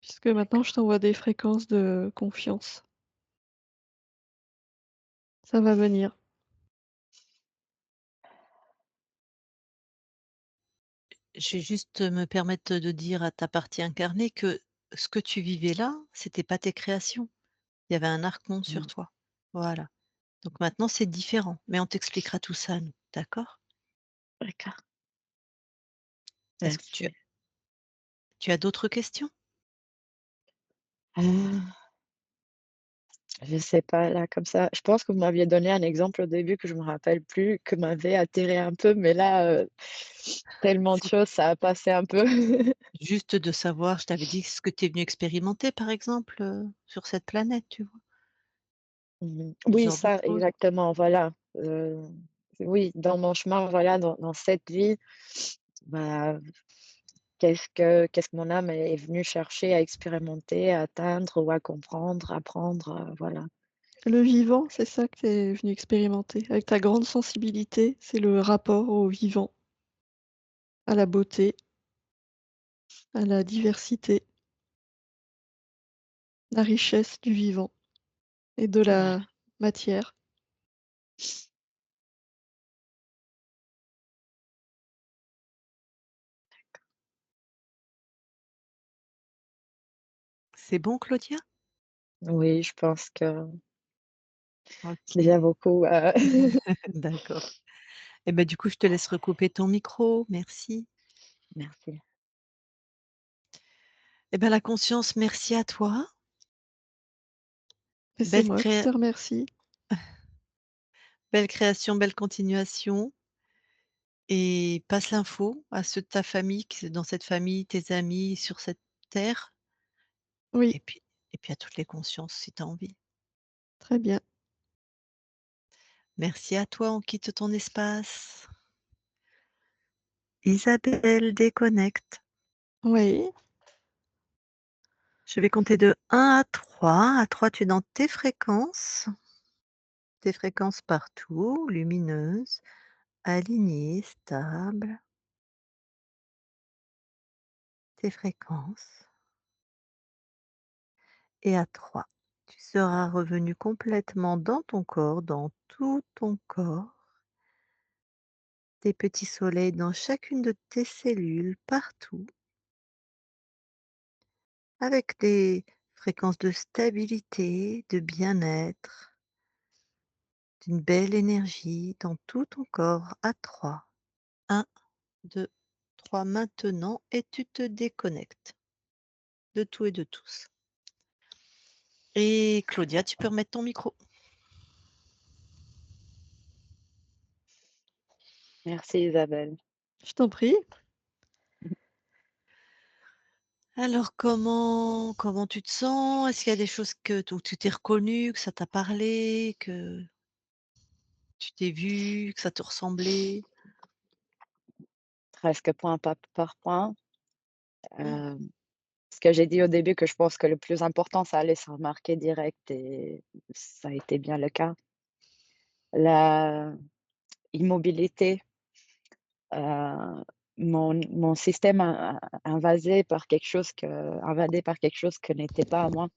puisque maintenant je t'envoie des fréquences de confiance. Ça va venir. Je vais juste me permettre de dire à ta partie incarnée que ce que tu vivais là, c'était pas tes créations. Il y avait un arc-monde sur Mmh, toi. Voilà. Donc maintenant, c'est différent, mais on t'expliquera tout ça, nous, d'accord? d'accord, Est-ce que tu as merci. tu as d'autres questions? Ah, je sais pas là comme ça, je pense que vous m'aviez donné un exemple au début que je me rappelle plus, que m'avait atterré un peu, mais là, tellement de C'est choses, ça a passé un peu. juste de savoir, je t'avais dit ce que tu es venu expérimenter, par exemple, sur cette planète, tu vois? Mmh. Ce Oui, genre de ça, choses. exactement, voilà, oui, dans mon chemin, voilà, dans cette vie, bah, qu'est-ce que mon âme est venue chercher à expérimenter, à atteindre ou à comprendre, apprendre, voilà. Le vivant, c'est ça que tu es venu expérimenter. Avec ta grande sensibilité, c'est le rapport au vivant, à la beauté, à la diversité, la richesse du vivant et de Voilà. la matière. C'est bon, Claudia? Oui, je pense que c'est déjà OK, beaucoup, d'accord. Et ben, du coup, je te laisse recouper ton micro. Merci. merci. Et ben, la conscience, merci à toi. Et c'est Belle moi qui cré te remercie. belle création, belle continuation et passe l'info à ceux de ta famille qui dans cette famille, tes amis sur cette terre Oui, et puis à toutes les consciences si tu as envie. très bien. Merci à toi, on quitte ton espace. Isabelle déconnecte. Oui, Je vais compter de 1 à 3. À 3, tu es dans tes fréquences partout, lumineuses, alignées, stables, tes fréquences. Et à 3, tu seras revenu complètement dans ton corps, dans tout ton corps, tes petits soleils dans chacune de tes cellules, partout, avec des fréquences de stabilité, de bien-être, d'une belle énergie dans tout ton corps à 3. 1, 2, 3 maintenant et tu te déconnectes de tout et de tous. Et Claudia, tu peux remettre ton micro. Merci Isabelle. je t'en prie. Alors comment tu te sens? Est-ce qu'il y a des choses où tu t'es reconnue, que ça t'a parlé, que tu t'es vue, que ça te ressemblait? Presque point par point. Mmh. Hem, Ce que j'ai dit au début que je pense que le plus important, ça allait se remarquer direct et ça a été bien le cas. La immobilité, mon système invasé par quelque chose que invadé par quelque chose que n'était pas à moi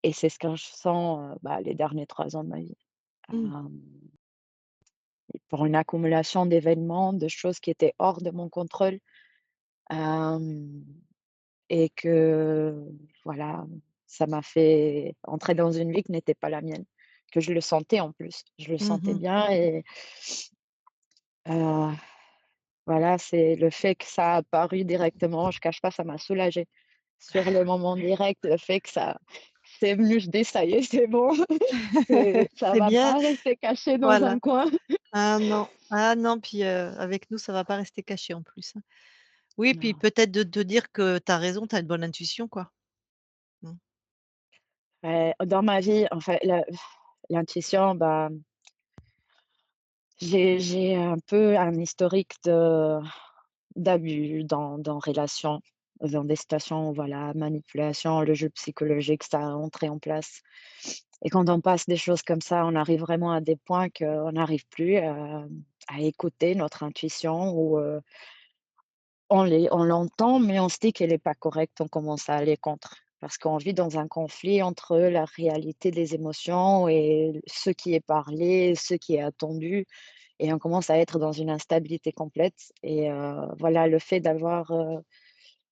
et c'est ce que je sens, les derniers 3 ans de ma vie. Mmh. Hem, pour une accumulation d'événements, de choses qui étaient hors de mon contrôle, hem et que voilà, ça m'a fait entrer dans une vie qui n'était pas la mienne, que je le sentais en plus. Je le Mmh sentais mh. bien et heu, voilà, c'est le fait que ça a apparu directement, je cache pas, ça m'a soulagée. Sur le moment direct, le fait que c'est venu, je dis: «Ça y est, c'est bon, ça C'est va bien, pas rester caché dans voilà. un coin». Ah non, puis, avec nous, ça va pas rester caché en plus, hein. Oui, puis Non. peut-être de te dire que tu as raison, tu as une bonne intuition, quoi. Mmh. Dans ma vie, en fait, l'intuition, bah, j'ai un peu un historique d'abus dans relations, dans des situations où voilà, manipulation, le jeu psychologique, ça a entré en place et quand on passe des choses comme ça, on arrive vraiment à des points qu'on n'arrive plus à écouter notre intuition ou, on l'entend, mais on se dit qu'elle est pas correcte, on commence à aller contre. Parce qu'on vit dans un conflit entre la réalité des émotions et ce qui est parlé, ce qui est attendu et on commence à être dans une instabilité complète et voilà, le fait d'avoir,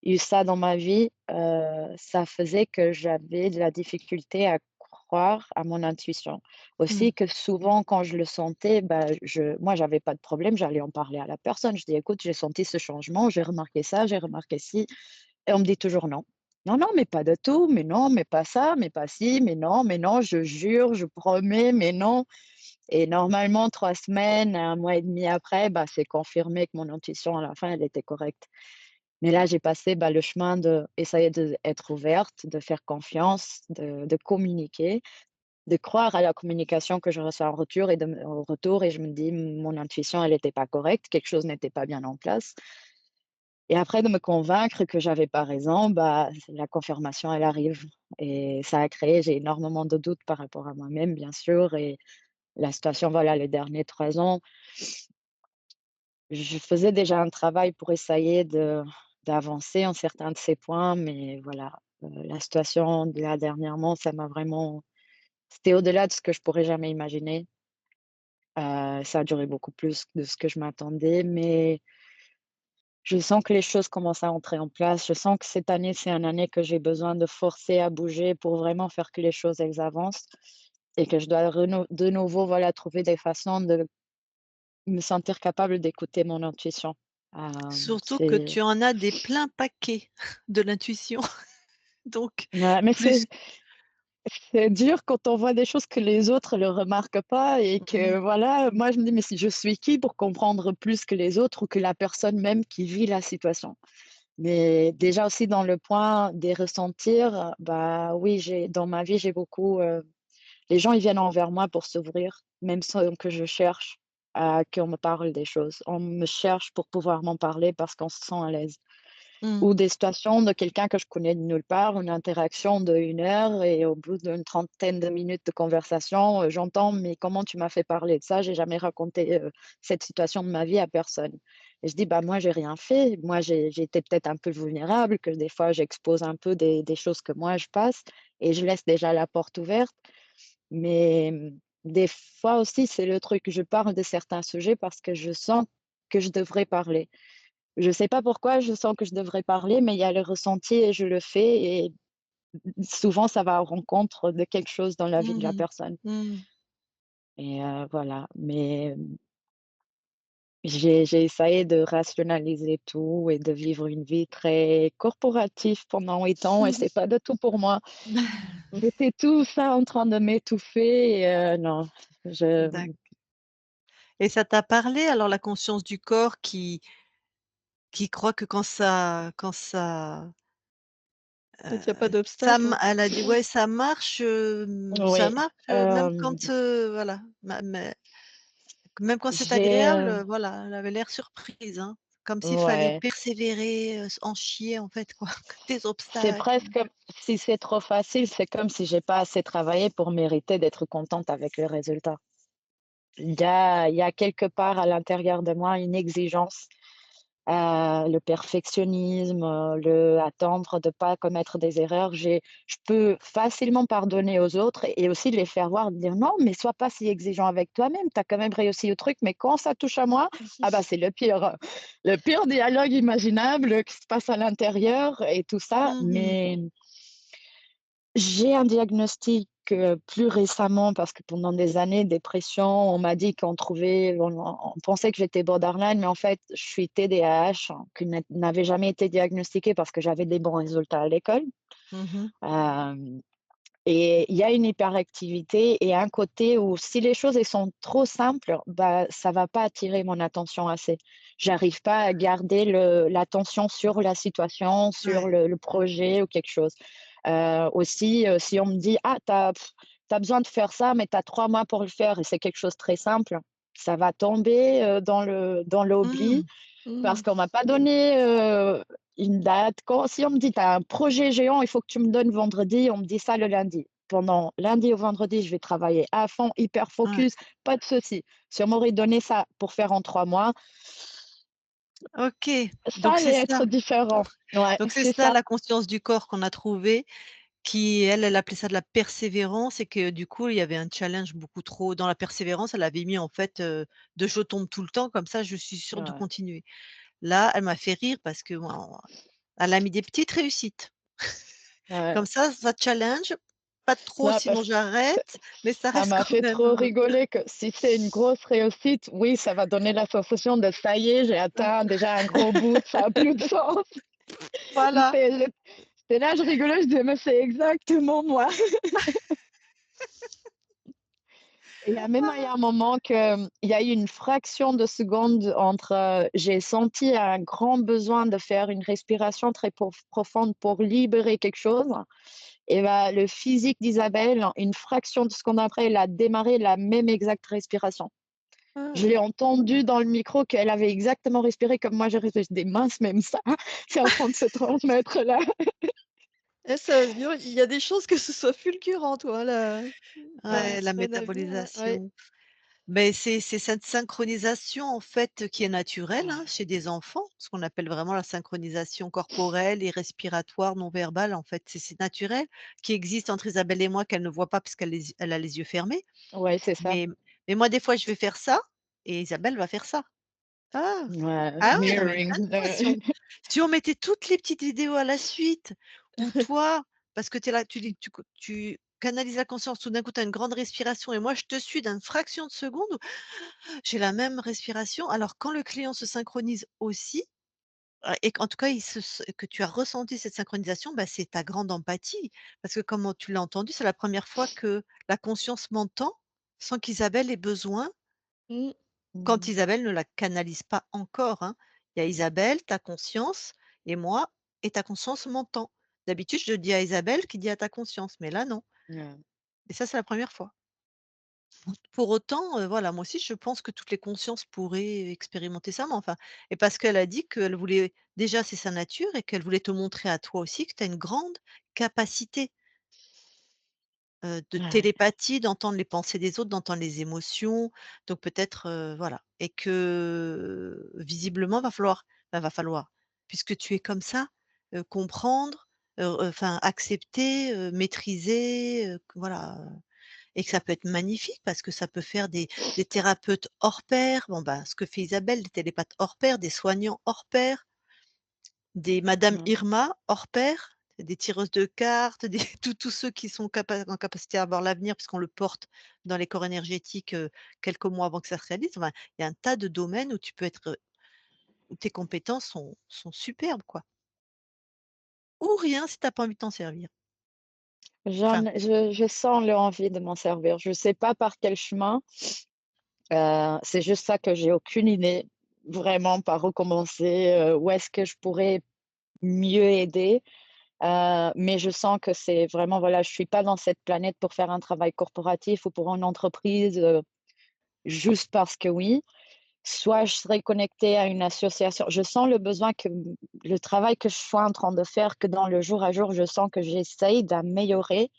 eu ça dans ma vie, ça faisait que j'avais de la difficulté à croire à mon intuition. Mmh. Aussi que souvent quand je le sentais, moi j'avais pas de problème, j'allais en parler à la personne. Je dis: «Écoute, j'ai senti ce changement, j'ai remarqué ça, j'ai remarqué ci» et on me dit toujours: «Non». «Non, non, mais pas de tout, mais non, mais pas ça, mais pas ci, mais non, je jure, je promets, mais non» et normalement 3 semaines, 1 mois et demi après, c'est confirmé que mon intuition à la fin, elle était correcte. Mais là, j'ai passé, le chemin d'essayer d'être ouverte, de faire confiance, de communiquer, de croire à la communication que je reçois en retour et je me dis: «Mon intuition, elle était pas correcte, quelque chose n'était pas bien en place» et après de me convaincre que j'avais pas raison, la confirmation, elle arrive et ça a créé j'ai énormément de doutes par rapport à moi-même, bien sûr et la situation, voilà, les derniers 3 ans, je faisais déjà un travail pour essayer d'avancer en certains de ces points, mais voilà, la situation de là dernièrement, ça m'a vraiment c'était au-delà de ce que je pourrais jamais imaginer. Ça a duré beaucoup plus de ce que je m'attendais, mais Je sens que les choses commencent à entrer en place. Je sens que cette année, c'est une année que j'ai besoin de forcer à bouger pour vraiment faire que les choses, elles avancent et que je dois de nouveau, voilà, trouver des façons de me sentir capable d'écouter mon intuition. Surtout que C'est tu en as des pleins paquets de l'intuition, donc ouais, mais plus c'est dur quand on voit des choses que les autres ne remarquent pas et que mmh, voilà, moi je me dis: «Mais si je suis qui pour comprendre plus que les autres ou que la personne même qui vit la situation?» Mais déjà aussi dans le point des ressentir, bah, oui, j'ai dans ma vie, j'ai beaucoup, les gens, ils viennent envers moi pour s'ouvrir, même sans que je cherche à qu'on me parle des choses. On me cherche pour pouvoir m'en parler parce qu'on se sent à l'aise. mmh, Ou des situations de quelqu'un que je connais de nulle part, une interaction d'1 heure et au bout d'une trentaine de minutes de conversation, j'entends: «Mais comment tu m'as fait parler de ça? J'ai jamais raconté, cette situation de ma vie à personne». Et je dis: «Bah, moi, j'ai rien fait. Moi, j'ai été peut-être un peu vulnérable, que des fois j'expose un peu des choses que moi je passe et je laisse déjà la porte ouverte». Mais, des fois aussi, c'est le truc, je parle de certains sujets parce que je sens que je devrais parler. Je sais pas pourquoi je sens que je devrais parler, mais il y a le ressenti et je le fais et souvent ça va à rencontre de quelque chose dans la vie de la mmh personne mmh. et voilà. Mais, j'ai essayé de rationaliser tout et de vivre une vie très corporative pendant 8 ans et c'est pas du tout pour moi. J'étais tout ça en train de m'étouffer et non, je D'acc et ça t'a parlé alors la conscience du corps qui croit que Quand il y a pas ça d'obstacle, m hein. elle a dit: «Ouais, ça oui, marche, même quand, voilà, mais même quand c'est j'ai, agréable, voilà, elle avait l'air surprise, hein. Comme s'il fallait ouais. persévérer, en chier en fait quoi, des C'est obstacles. presque si c'est trop facile, c'est comme si j'ai pas assez travaillé pour mériter d'être contente avec le résultat. Il y a quelque part à l'intérieur de moi une exigence, le perfectionnisme, le attendre de pas commettre des erreurs. Je peux facilement pardonner aux autres et aussi les faire voir, dire: «Non, mais sois pas si exigeant avec toi-même, tu as quand même réussi au truc, mais quand ça touche à moi, ah bah, c'est le pire dialogue imaginable qui se passe à l'intérieur et tout ça». Mmh mh. Mais j'ai un diagnostic, plus récemment parce que pendant des années, dépression, on m'a dit on pensait que j'étais borderline, mais en fait, je suis TDAH, hein, qui n'avait jamais été diagnostiquée parce que j'avais des bons résultats à l'école. Mmh mh. Hem et il y a une hyperactivité et un côté où si les choses, elles sont trop simples, bah, ça va pas attirer mon attention assez. J'arrive pas à garder l'attention sur la situation, sur Ouais. le projet ou quelque chose. Aussi, si on me dit: «Ah, tu as besoin de faire ça, mais tu as 3 mois pour le faire» et c'est quelque chose de très simple, ça va tomber, dans l'oubli Mmh. parce Mmh. qu'on m'a pas donné, une date. Si on me dit: «Tu as un projet géant, il faut que tu me donnes vendredi», on me dit ça le lundi. Pendant lundi au vendredi, je vais travailler à fond, hyper Ouais. focus, pas de souci. Si on m'aurait donné ça pour faire en 3 mois, OK, ça donc c'est allait ça. être différent. Ouais, Donc c'est c'est ça ça. la conscience du corps qu'on a trouvée qui elle appelait ça de la persévérance et que du coup, il y avait un challenge beaucoup trop dans la persévérance, elle avait mis en fait, de je tombe tout le temps comme ça je suis sûre de Ouais, continuer. Là, elle m'a fait rire parce que bon, elle a mis des petites réussites. ouais. Comme ça challenge, pas trop Non, parce sinon j'arrête, mais ça ça reste m'a quand fait même, trop rigoler que si c'est une grosse réussite, oui, ça va donner la sensation de: «Ça y est, j'ai atteint déjà un gros bout, ça a plus de sens». voilà. C'est j'étais là, je rigolais, je disais: «Mais c'est exactement moi». Et il y a un moment que, il y a eu une fraction de seconde entre, j'ai senti un grand besoin de faire une respiration très profonde pour libérer quelque chose et bah, le physique d'Isabelle, une fraction de seconde après, elle a démarré la même exacte respiration. Je Ah. l'ai entendu dans le micro qu'elle avait exactement respiré comme moi j'ai respiré. Je dis: «Mince, même ça, c'est en train de se transmettre là». Et ça dis donc, il y a des chances que ce soit fulgurant, toi, là. Ouais, Dans la ton avis, ouais. métabolisation. Mais c'est cette synchronisation en fait qui est naturelle, hein, chez des enfants, ce qu'on appelle vraiment la synchronisation corporelle et respiratoire non verbale en fait. C'est naturel, qui existe entre Isabelle et moi qu'elle ne voit pas parce elle a les yeux fermés. Ouais, c'est ça. Mais moi des fois je vais faire ça et Isabelle va faire ça. Ah! Ouais, Ah ouais, non mais mirroring, imagine-toi si on mettait toutes les petites vidéos à la suite où toi parce que tu es là, tu dis tu canalises la conscience, tout d'un coup tu as une grande respiration et moi je te suis d'une fraction de seconde où j'ai la même respiration. Alors quand le client se synchronise aussi, et qu'en tout cas il que tu as ressenti cette synchronisation, bah, c'est ta grande empathie. Parce que comme tu l'as entendu, c'est la première fois que la conscience m'entend sans qu'Isabelle ait besoin Mmh. quand Mmh. Isabelle ne la canalise pas encore, hein. Il y a Isabelle, ta conscience et moi et ta conscience m'entend. D'habitude, je dis à Isabelle qui dit à ta conscience, mais là non Ouais. et ça, c'est la première fois. Pour autant, voilà, moi aussi je pense que toutes les consciences pourraient expérimenter ça, mais enfin et parce qu'elle a dit qu'elle voulait déjà c'est sa nature et qu'elle voulait te montrer à toi aussi que tu as une grande capacité, de Ouais. télépathie, d'entendre les pensées des autres, d'entendre les émotions, donc peut-être, voilà et que visiblement va falloir, puisque tu es comme ça, comprendre, enfin accepter, maîtriser, que voilà, et que ça peut être magnifique parce que ça peut faire des thérapeutes hors pair, bon, bah, ce que fait Isabelle, des télépathes hors pair, des soignants hors pair, des madame Mmh. Irma hors pair, des tireuses de cartes, des tous ceux qui sont en capacité à voir l'avenir puisqu'on le porte dans les corps énergétiques, quelques mois avant que ça se réalise. Enfin, il y a un tas de domaines où tu peux être, où tes compétences sont superbes, quoi. Ou rien si tu as pas envie de t'en servir. Enfin, Je sens l'envie de m'en servir. Je sais pas par quel chemin, c'est juste ça que j'ai aucune idée, vraiment par où commencer, où est-ce que je pourrais mieux aider, mais je sens que c'est vraiment, voilà, je suis pas dans cette planète pour faire un travail corporatif ou pour une entreprise, juste parce que oui. Soit je serais connectée à une association. Je sens le besoin que le travail que je suis en train de faire, que dans le jour à jour, je sens que j'essaye d'améliorer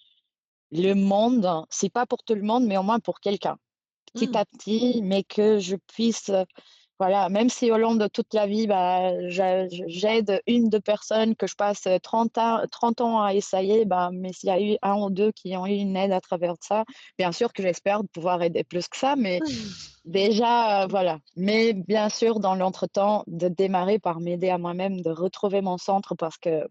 le monde, c'est pas pour tout le monde, mais au moins pour quelqu'un. Petit mmh, à petit, mais que je puisse, voilà, même si au long de toute la vie, bah, j'aide une 2 personnes, que je passe, 30 ans à essayer, bah, mais s'il y a eu un ou 2 qui ont eu une aide à travers de ça, bien sûr que j'espère pouvoir aider plus que ça, mais déjà, voilà. Mais bien sûr, dans l'entretemps, de démarrer par m'aider à moi-même, de retrouver mon centre parce que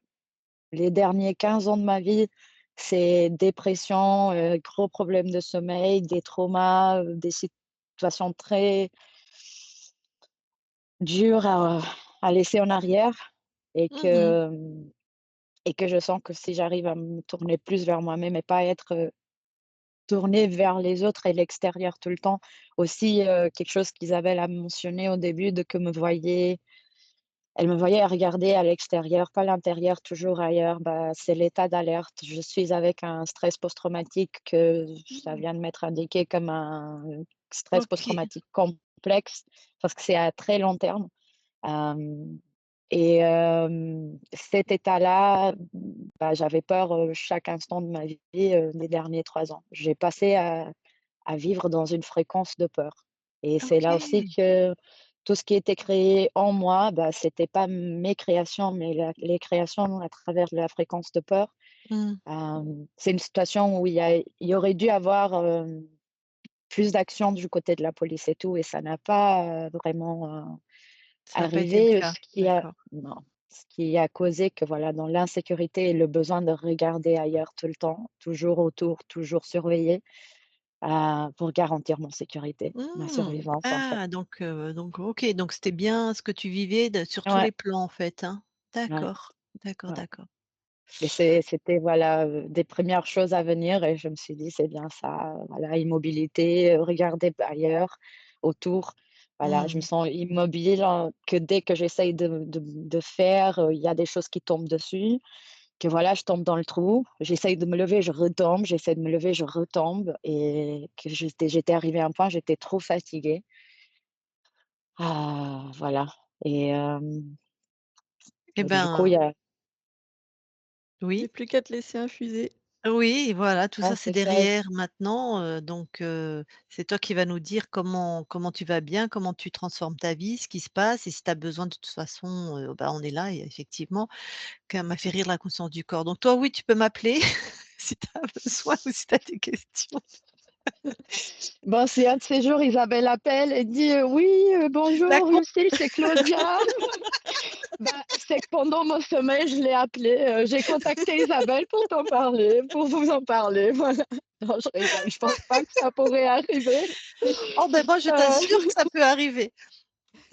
les derniers 15 ans de ma vie, c'est dépression, gros problèmes de sommeil, des traumas, des situations très dures à laisser en arrière et mmh. que, et que je sens que si j'arrive à me tourner plus vers moi-même et pas être, tournée vers les autres et l'extérieur tout le temps. Aussi, quelque chose qu'Isabelle a mentionné au début de que elle me voyait regarder à l'extérieur, pas l'intérieur, toujours ailleurs. Bah, c'est l'état d'alerte. Je suis avec un stress post-traumatique que ça Mmh. vient de m'être indiqué comme un stress OK. post-traumatique complexe parce que c'est à très long terme. Hem et cet état-là, bah, j'avais peur, chaque instant de ma vie, les derniers 3 ans. J'ai passé à vivre dans une fréquence de peur et c'est là aussi OK. que tout ce qui était créé en moi, bah, c'était pas mes créations, mais les créations à travers la fréquence de peur. Mmh. C'est une situation où il y aurait dû avoir, plus d'action du côté de la police et tout et ça n'a pas, vraiment, Ça a pas été le arrivé, cas, ce qui a d'accord. non, ce qui a causé que voilà, dans l'insécurité et le besoin de regarder ailleurs tout le temps, toujours autour, toujours surveiller, pour garantir mon sécurité, ma Mmh. survivance, en fait. Ah donc OK, donc c'était bien ce que tu vivais de sur tous Ouais, les plans, en fait, hein? ouais, D'accord, d'accord, ouais d'accord. et c'était voilà, des premières choses à venir et je me suis dit: «C'est bien ça, voilà, immobilité, regarder ailleurs, autour». Voilà, je me Mmh. sens immobile, que dès que j'essaye de faire, il y a des choses qui tombent dessus. Que voilà, je tombe dans le trou, j'essaye de me lever, je retombe, j'essaie de me lever, je retombe et que j'étais arrivée à un point, j'étais trop fatiguée. Ah voilà et Et du coup, il ben, y a Il y a oui, plus qu'à te laisser infuser. oui, voilà, tout ah ça, c'est c'est ça, derrière maintenant, donc c'est toi qui vas nous dire comment tu vas bien, comment tu transformes ta vie, ce qui se passe et si tu as besoin de toute façon, bah, on est là et effectivement, qu'elle m'a fait rire la conscience du corps. Donc toi, oui, tu peux m'appeler si tu as besoin ou si tu as des questions. Bon, si un de ces jours Isabelle appelle et dit: «Oui, La bonjour con Lucille, c'est Claudia». Bah, c'est que pendant mon sommeil, je l'ai appelée, j'ai contacté Isabelle pour t'en parler, pour vous en parler, voilà. Non, je rigole, je pense pas que ça pourrait arriver. oh ben moi je t'assure que ça peut arriver.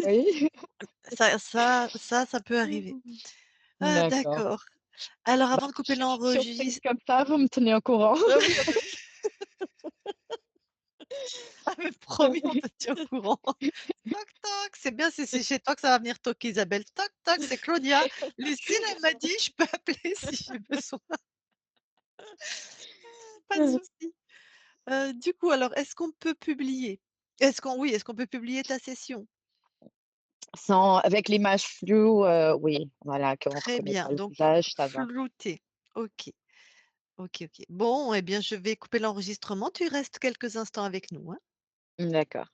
Oui. Ça peut arriver. Ah D'accord. d'accord. Alors Bah, avant de couper prochaine surprise l'enregistrement, comme ça, vous me tenez au courant. oui, ah bah, oui, ah mais promis, on te tient au courant. Toc toc, c'est bien si c'est chez toi que ça va venir toquer Isabelle. Toc toc, c'est Claudia. Lucille, elle m'a dit: «Je peux appeler si j'ai besoin». Pas de souci. Du coup alors est-ce qu'on peut publier? Est-ce qu'on peut publier ta session? Sans avec l'image floue, oui, voilà, qu'on Très reconnaît bien, pas le donc visage, ça va. flouté. OK, OK. Bon, eh bien je vais couper l'enregistrement. Tu restes quelques instants avec nous, hein. D'accord.